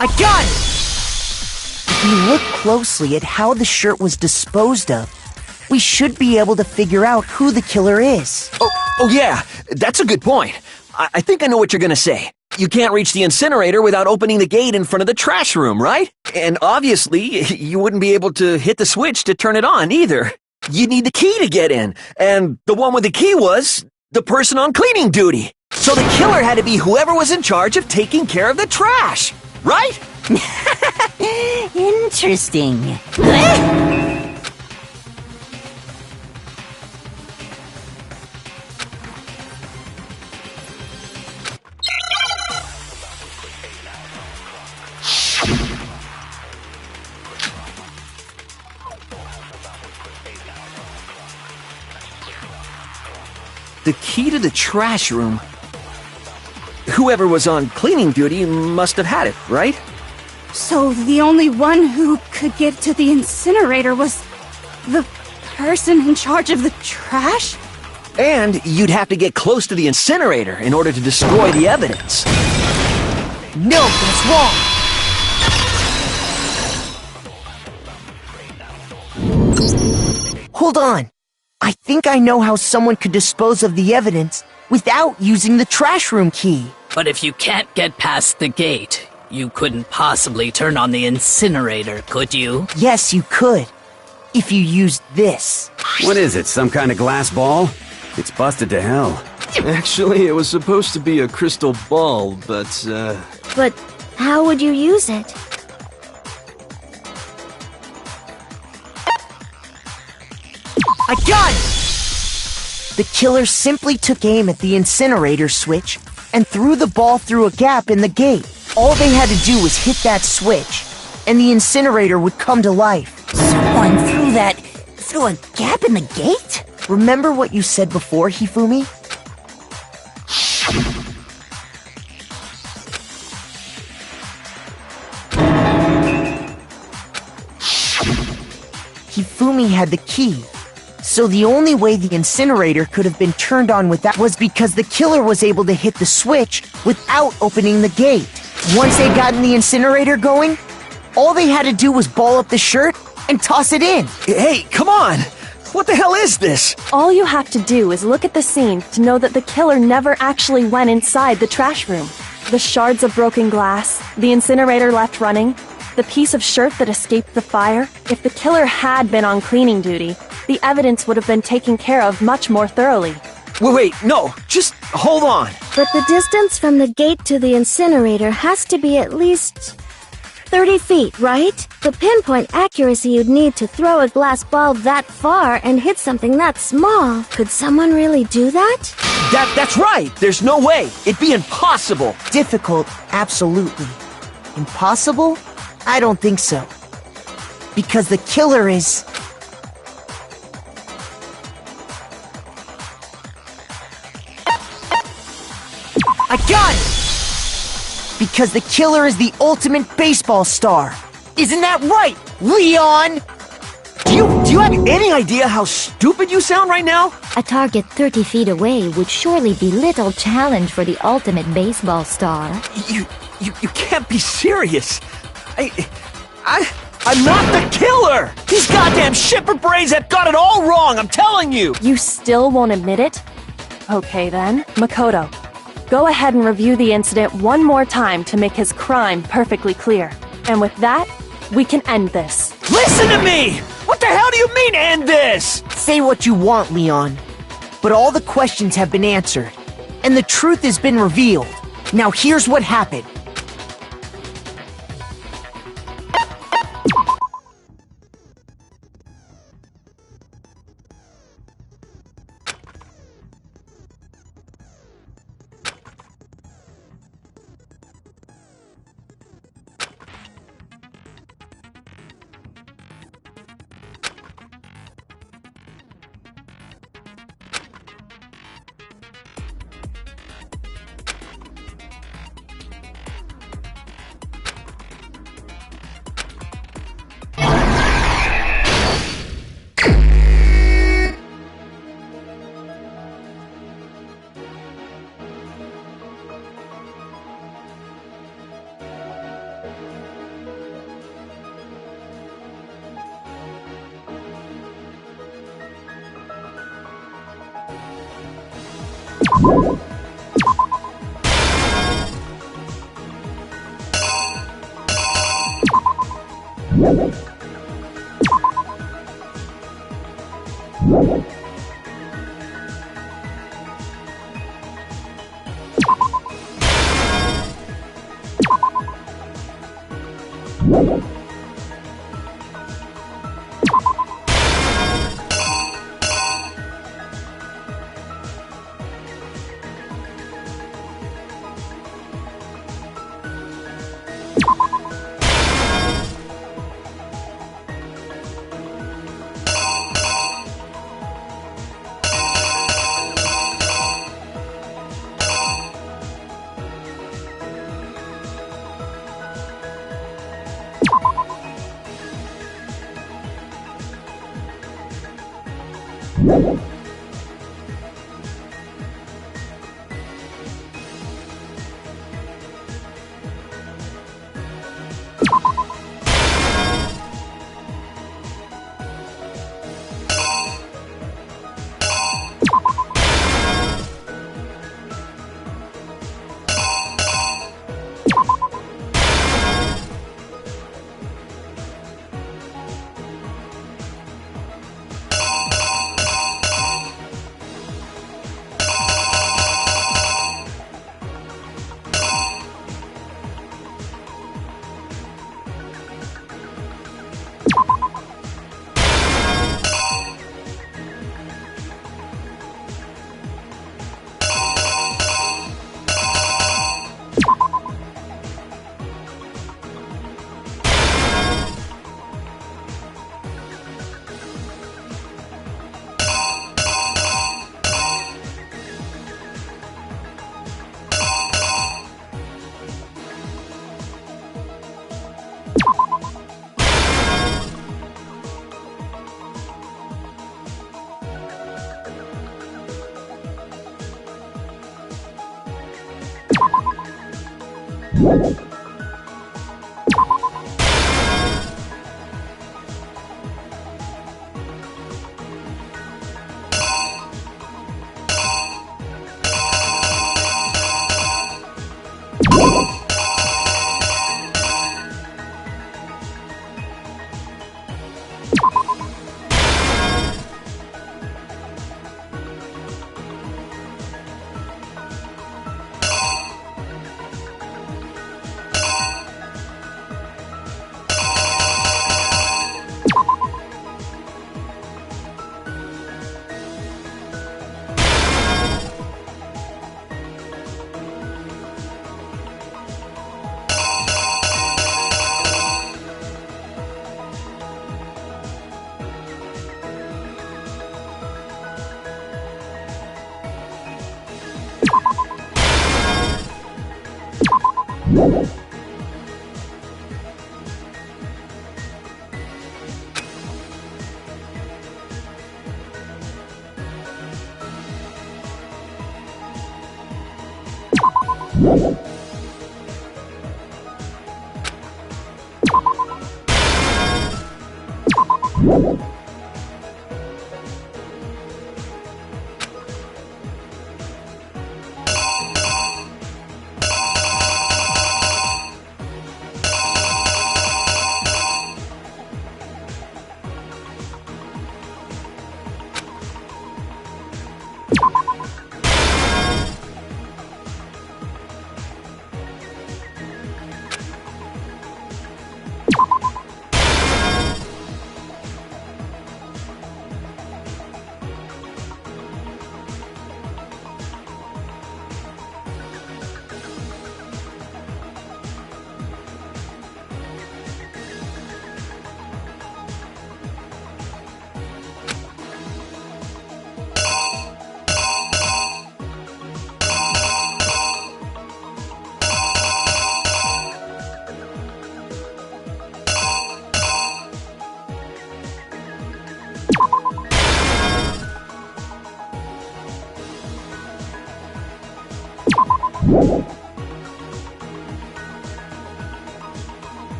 I got it! If you look closely at how the shirt was disposed of, we should be able to figure out who the killer is. Oh yeah, that's a good point. I think I know what you're gonna say. You can't reach the incinerator without opening the gate in front of the trash room, right? And obviously, you wouldn't be able to hit the switch to turn it on either. You'd need the key to get in, and the one with the key was the person on cleaning duty. So the killer had to be whoever was in charge of taking care of the trash, right? Interesting. The key to the trash room. Whoever was on cleaning duty must have had it, right? So the only one who could get to the incinerator was the person in charge of the trash? And you'd have to get close to the incinerator in order to destroy the evidence. No, that's wrong! Hold on. I think I know how someone could dispose of the evidence without using the trash room key. But if you can't get past the gate, you couldn't possibly turn on the incinerator, could you? Yes, you could. If you used this. What is it, some kind of glass ball? It's busted to hell. Actually, it was supposed to be a crystal ball, but, But how would you use it? I got it! The killer simply took aim at the incinerator switch and threw the ball through a gap in the gate. All they had to do was hit that switch, and the incinerator would come to life. Someone threw a gap in the gate? Remember what you said before, Hifumi? Hifumi had the key. So the only way the incinerator could have been turned on with that was because the killer was able to hit the switch without opening the gate. Once they got the incinerator going, all they had to do was ball up the shirt and toss it in. Hey, come on! What the hell is this? All you have to do is look at the scene to know that the killer never actually went inside the trash room. The shards of broken glass, the incinerator left running, The piece of shirt that escaped the fire? If the killer had been on cleaning duty, the evidence would have been taken care of much more thoroughly. Wait, no, just hold on. But the distance from the gate to the incinerator has to be at least 30 feet, right? The pinpoint accuracy you'd need to throw a glass ball that far and hit something that small. Could someone really do that? That's right. There's no way. It'd be impossible. Difficult, absolutely. Impossible? I don't think so. Because the killer is... I got it! Because the killer is the ultimate baseball star. Isn't that right, Leon? Do you have any idea how stupid you sound right now? A target 30 feet away would surely be little challenge for the ultimate baseball star. You can't be serious. I'm not the killer! These goddamn shipper brains have got it all wrong, I'm telling you! You still won't admit it? Okay then, Makoto. Go ahead and review the incident one more time to make his crime perfectly clear. And with that, we can end this. Listen to me! What the hell do you mean, end this? Say what you want, Leon. But all the questions have been answered, and the truth has been revealed. Now here's what happened.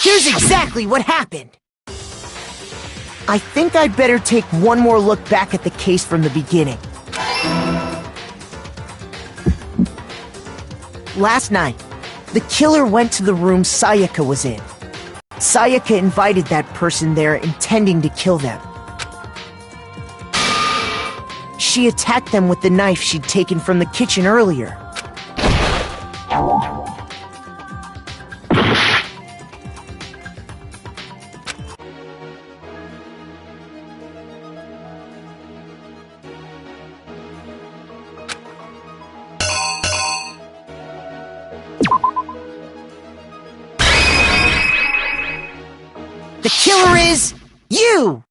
Here's exactly what happened. I think I'd better take one more look back at the case from the beginning. Last night, the killer went to the room Sayaka was in. Sayaka invited that person there intending to kill them. She attacked them with the knife she'd taken from the kitchen earlier. The killer is you!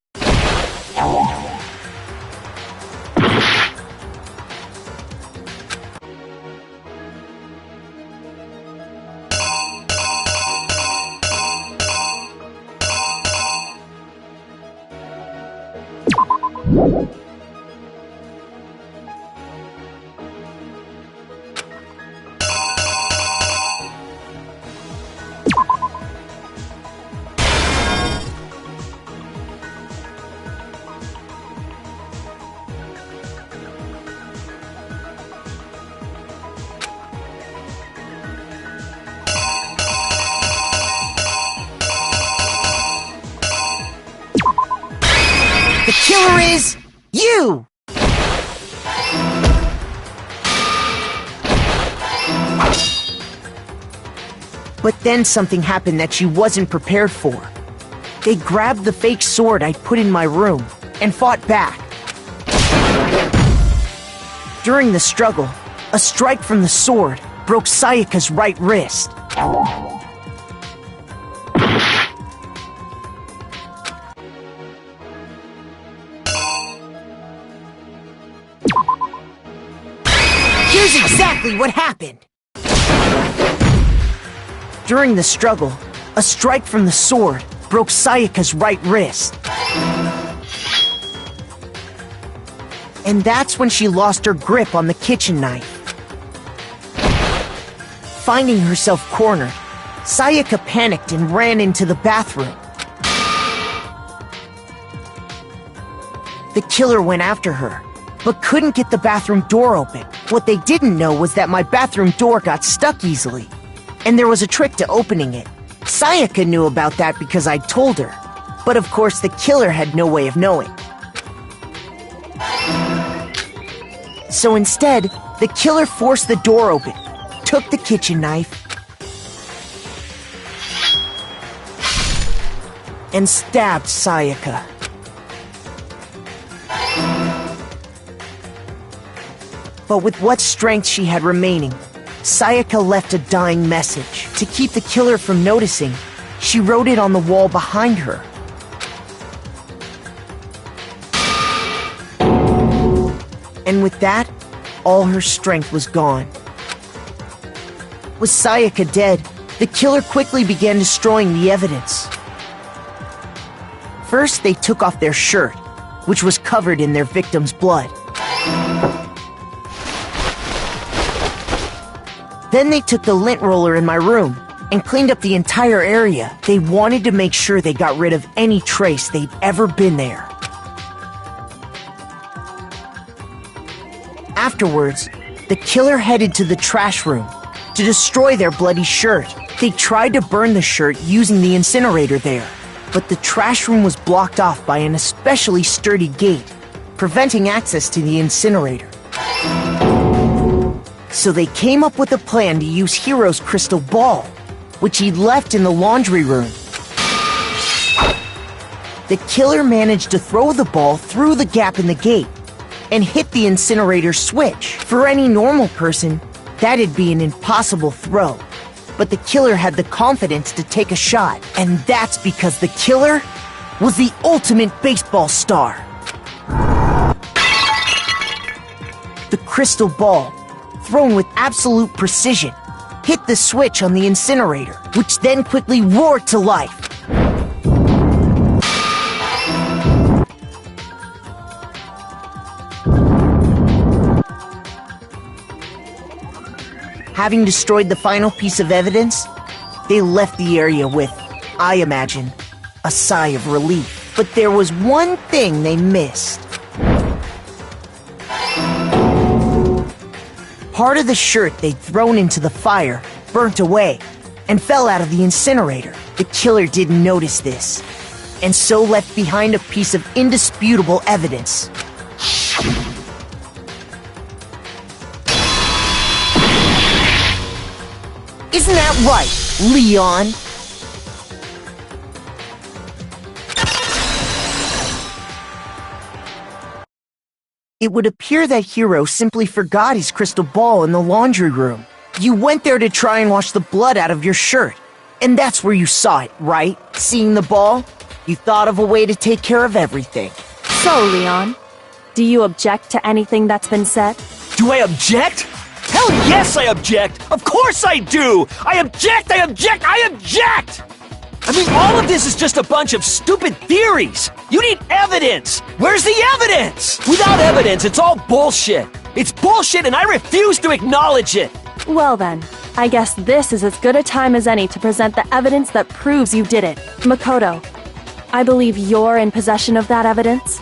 The killer is you! But then something happened that she wasn't prepared for. They grabbed the fake sword I'd put in my room and fought back. During the struggle, a strike from the sword broke Sayaka's right wrist. Here's exactly what happened. During the struggle, a strike from the sword broke Sayaka's right wrist. And that's when she lost her grip on the kitchen knife. Finding herself cornered, Sayaka panicked and ran into the bathroom. The killer went after her, but couldn't get the bathroom door open. What they didn't know was that my bathroom door got stuck easily, and there was a trick to opening it. Sayaka knew about that because I'd told her, but of course the killer had no way of knowing. So instead, the killer forced the door open, took the kitchen knife, and stabbed Sayaka. But with what strength she had remaining, Sayaka left a dying message. To keep the killer from noticing, she wrote it on the wall behind her. And with that, all her strength was gone. With Sayaka dead, the killer quickly began destroying the evidence. First, they took off their shirt, which was covered in their victim's blood. Then they took the lint roller in my room and cleaned up the entire area. They wanted to make sure they got rid of any trace they'd ever been there. Afterwards, the killer headed to the trash room to destroy their bloody shirt. They tried to burn the shirt using the incinerator there, but the trash room was blocked off by an especially sturdy gate, preventing access to the incinerator. So they came up with a plan to use Hiro's crystal ball, which he'd left in the laundry room. The killer managed to throw the ball through the gap in the gate and hit the incinerator switch. For any normal person, that'd be an impossible throw. But the killer had the confidence to take a shot, and that's because the killer was the ultimate baseball star. The crystal ball, thrown with absolute precision, hit the switch on the incinerator, which then quickly roared to life. Having destroyed the final piece of evidence, they left the area with, I imagine, a sigh of relief. But there was one thing they missed. Part of the shirt they'd thrown into the fire burnt away and fell out of the incinerator. The killer didn't notice this, and so left behind a piece of indisputable evidence. Isn't that right, Leon? It would appear that Hiro simply forgot his crystal ball in the laundry room. You went there to try and wash the blood out of your shirt, and that's where you saw it, right? Seeing the ball, you thought of a way to take care of everything. So, Leon, do you object to anything that's been said? Do I object? Hell yes, I object! Of course I do! I object! I object! I object! I mean, all of this is just a bunch of stupid theories! You need evidence! Where's the evidence? Without evidence, it's all bullshit! It's bullshit and I refuse to acknowledge it! Well then, I guess this is as good a time as any to present the evidence that proves you did it. Makoto, I believe you're in possession of that evidence?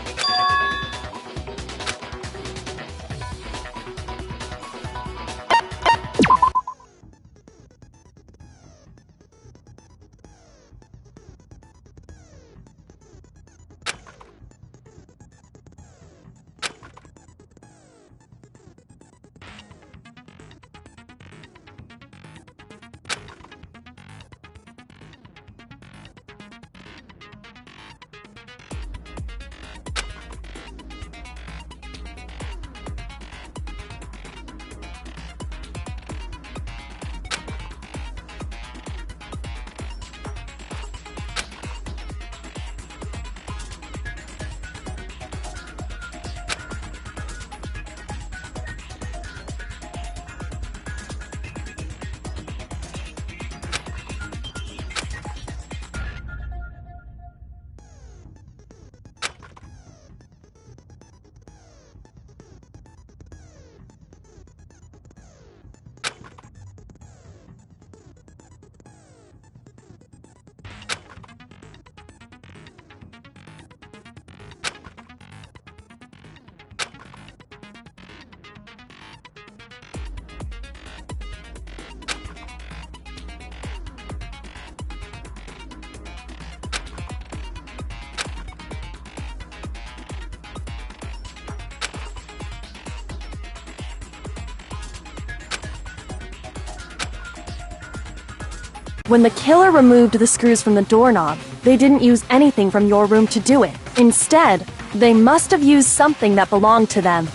When the killer removed the screws from the doorknob, they didn't use anything from your room to do it. Instead, they must have used something that belonged to them.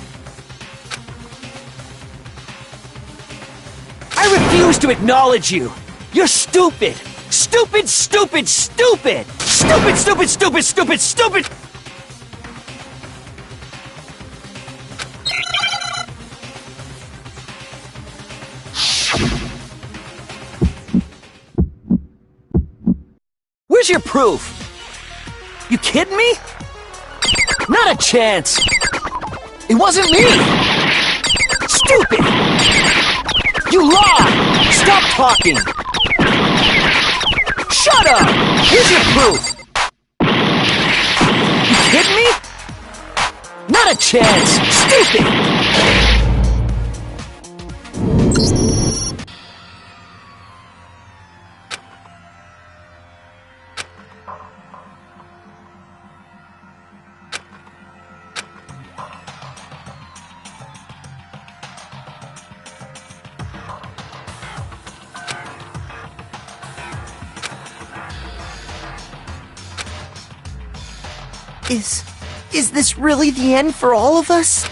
I refuse to acknowledge you! You're stupid! Stupid, stupid, stupid! Stupid, stupid, stupid, stupid, stupid! Where's your proof? You kidding me? Not a chance! It wasn't me! Stupid! You lied! Stop talking! Shut up! Here's your proof! You kidding me? Not a chance! Stupid! Is this really the end for all of us?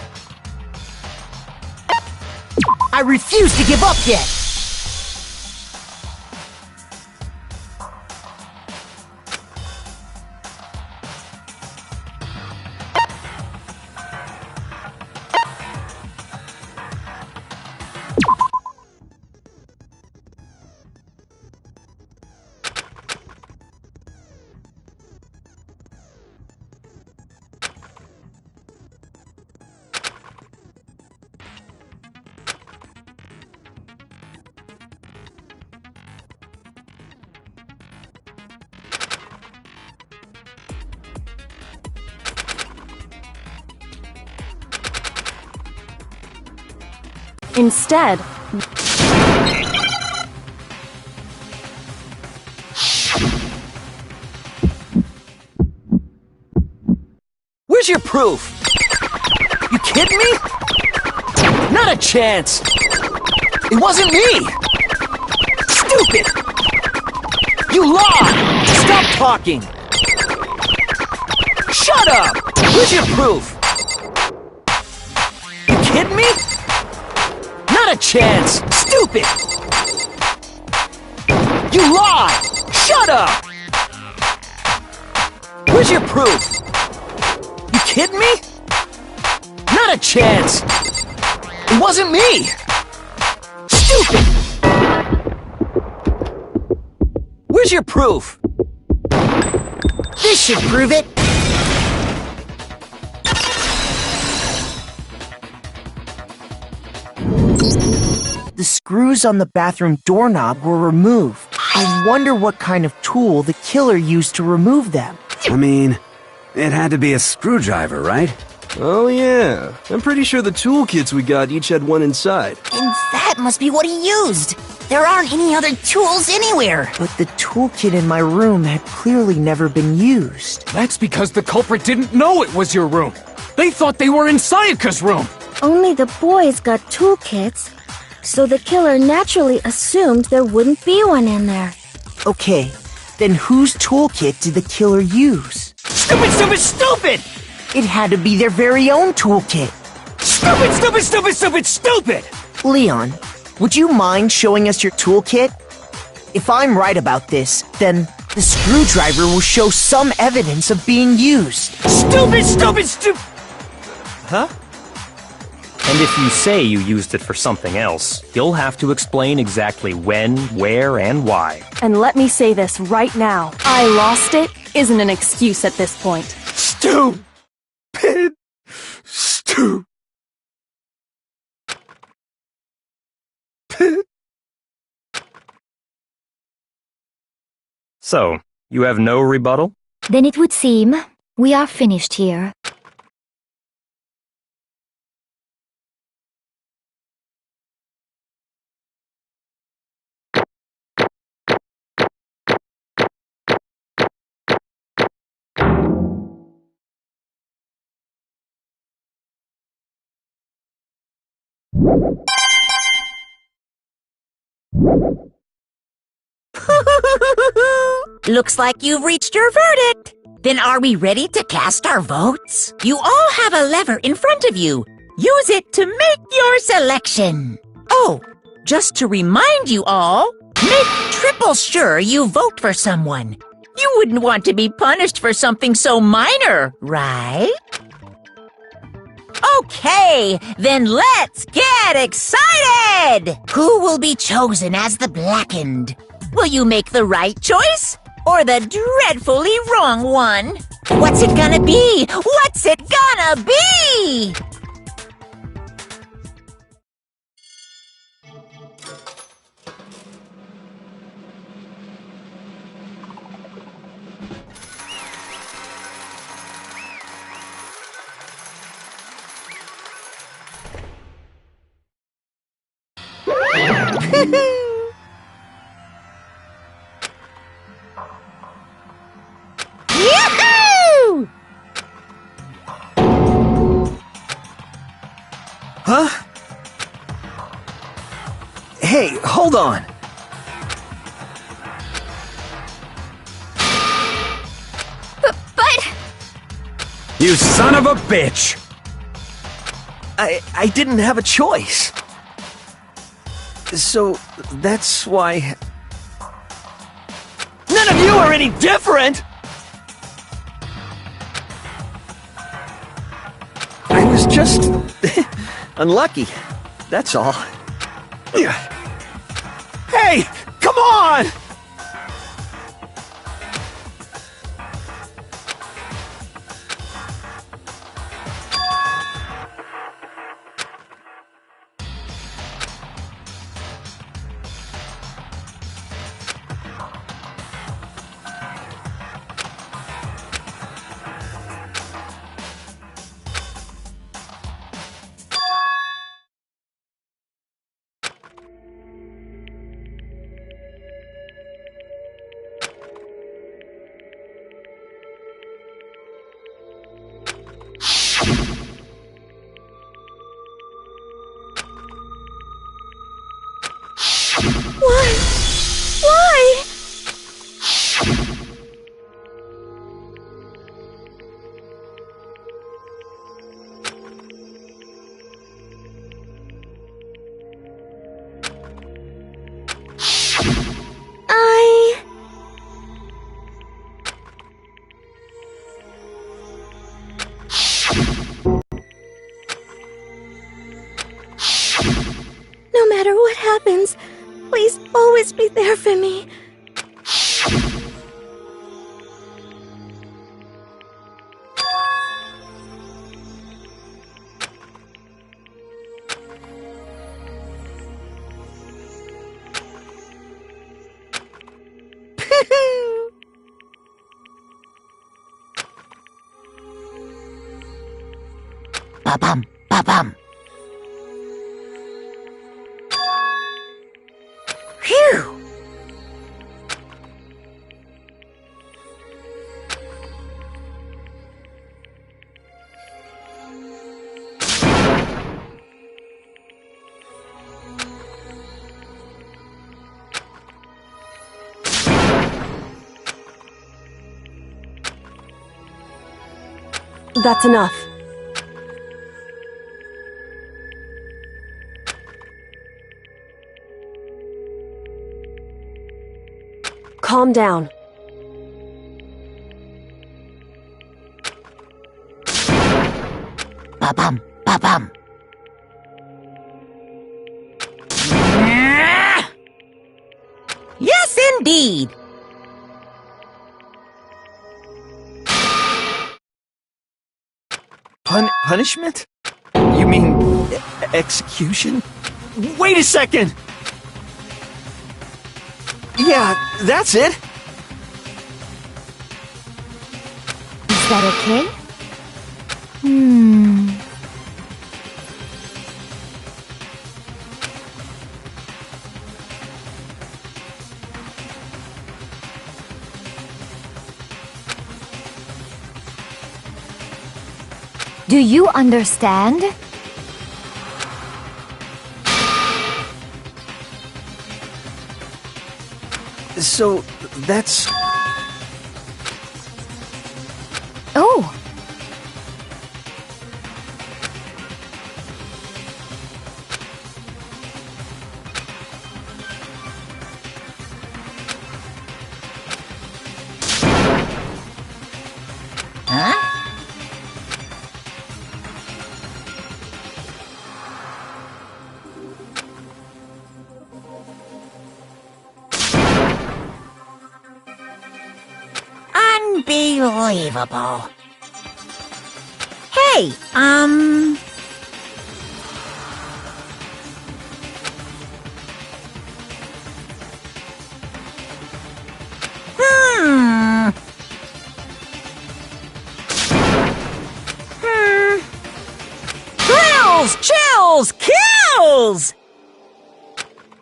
I refuse to give up yet! Instead, Where's your proof? You kidding me? Not a chance! It wasn't me! Stupid! You lied! Stop talking! Shut up! Where's your proof? You kidding me? Not a chance! Stupid! You lied! Shut up! Where's your proof? You kidding me? Not a chance! It wasn't me! Stupid! Where's your proof? This should prove it! The screws on the bathroom doorknob were removed. I wonder what kind of tool the killer used to remove them. I mean, it had to be a screwdriver, right? Oh yeah, I'm pretty sure the toolkits we got each had one inside. And that must be what he used. There aren't any other tools anywhere. But the toolkit in my room had clearly never been used. That's because the culprit didn't know it was your room. They thought they were in Sayaka's room. Only the boys got toolkits, so the killer naturally assumed there wouldn't be one in there. Okay, then whose toolkit did the killer use? Stupid, stupid, stupid! It had to be their very own toolkit. Stupid, stupid, stupid, stupid, stupid! Leon, would you mind showing us your toolkit? If I'm right about this, then the screwdriver will show some evidence of being used. Stupid, stupid, stupid! Huh? And if you say you used it for something else, you'll have to explain exactly when, where, and why. and let me say this right now, I lost it isn't an excuse at this point. Stupid! Stupid! So, you have no rebuttal? Then it would seem we are finished here. Looks like you've reached your verdict. Then are we ready to cast our votes? You all have a lever in front of you. Use it to make your selection. Oh, just to remind you all, make triple sure you vote for someone. You wouldn't want to be punished for something so minor, right? Okay, then let's get excited! Who will be chosen as the Blackened? Will you make the right choice? Or the dreadfully wrong one? What's it gonna be? What's it gonna be? Yahoo! Huh? Hey, hold on. But... You son of a bitch! I didn't have a choice. So, that's why... None of you are any different! I was just... unlucky. That's all. Hey! Come on! Why? No matter what happens, please always be there for me. Ba-bum, ba-bum. Phew! That's enough. Calm down. Ba-bum, ba-bum. Yes, indeed. Punishment? You mean execution? Wait a second! Yeah, that's it. Is that okay? Do you understand? So, that's... Oh! Huh? Unbelievable. Hey, Chills! Kills!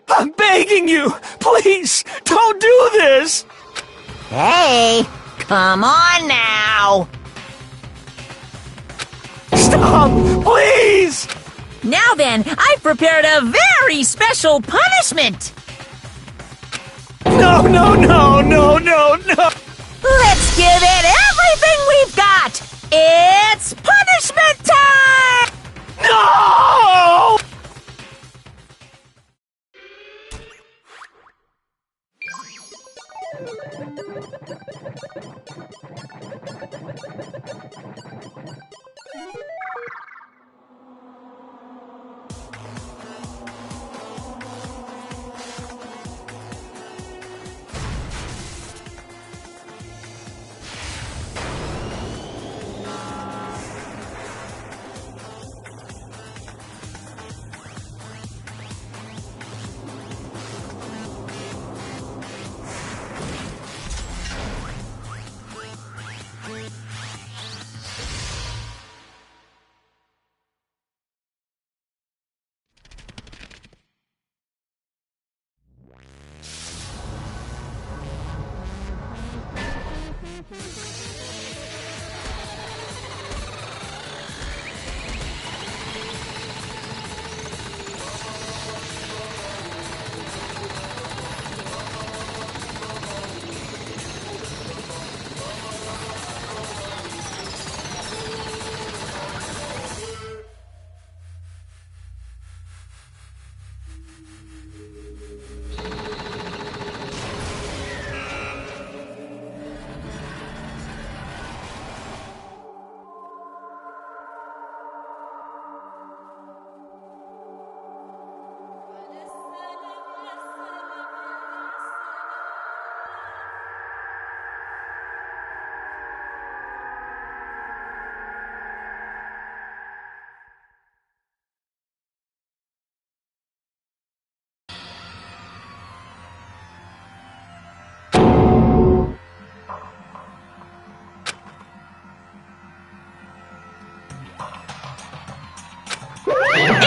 I'm begging you! Please, don't do this! Hey, come on now! Stop! Please! Now then, I've prepared a very special punishment! No, no, no, no, no, no! Let's give it everything we've got! It's punishment time! No!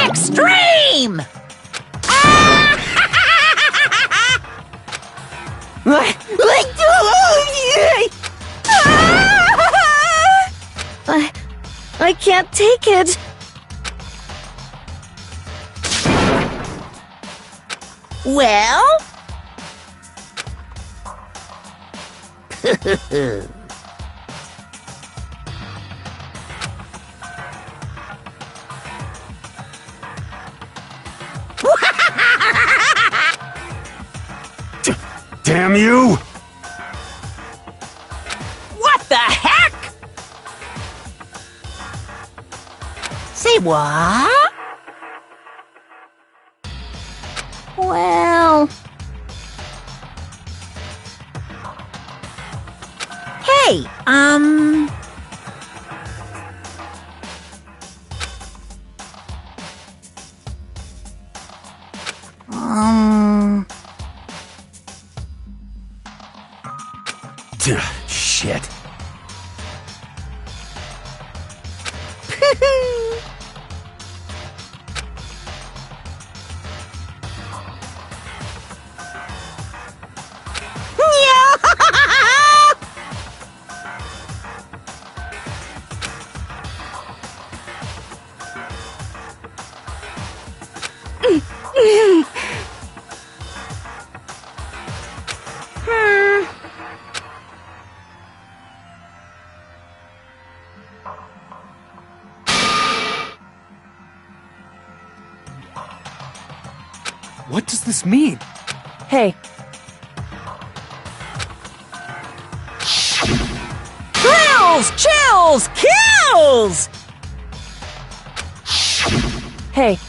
Extreme! I can't take it. Well? Damn you! What the heck? Say what? Well... Hey, Shit. What does this mean? Hey. Thrills! Chills! Kills! Hey.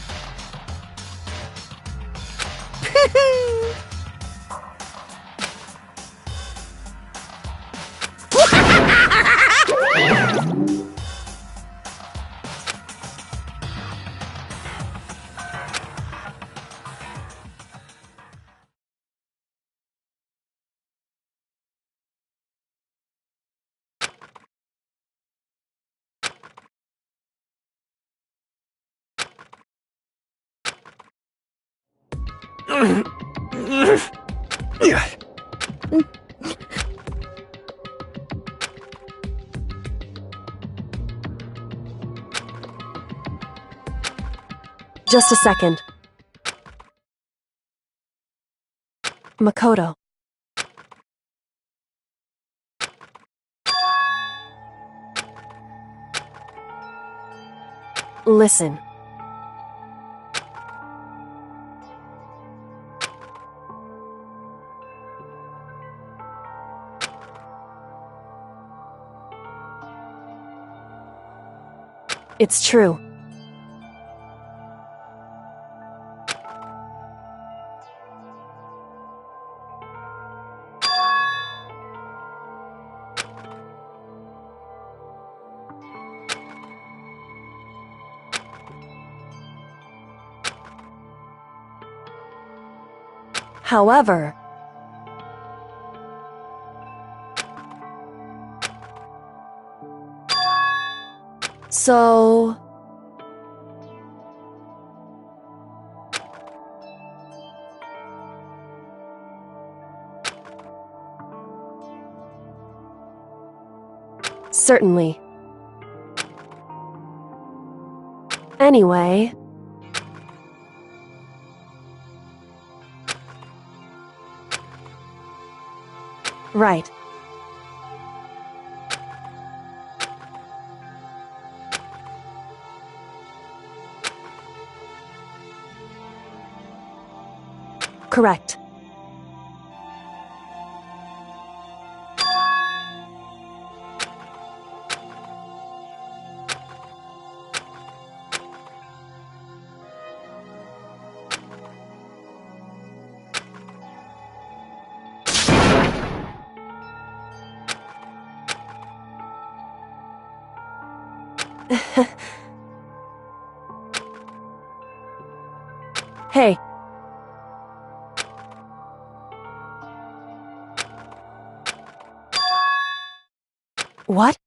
Just a second. Makoto. Listen. It's true. However, so certainly. Anyway, right. Correct. Hey. What?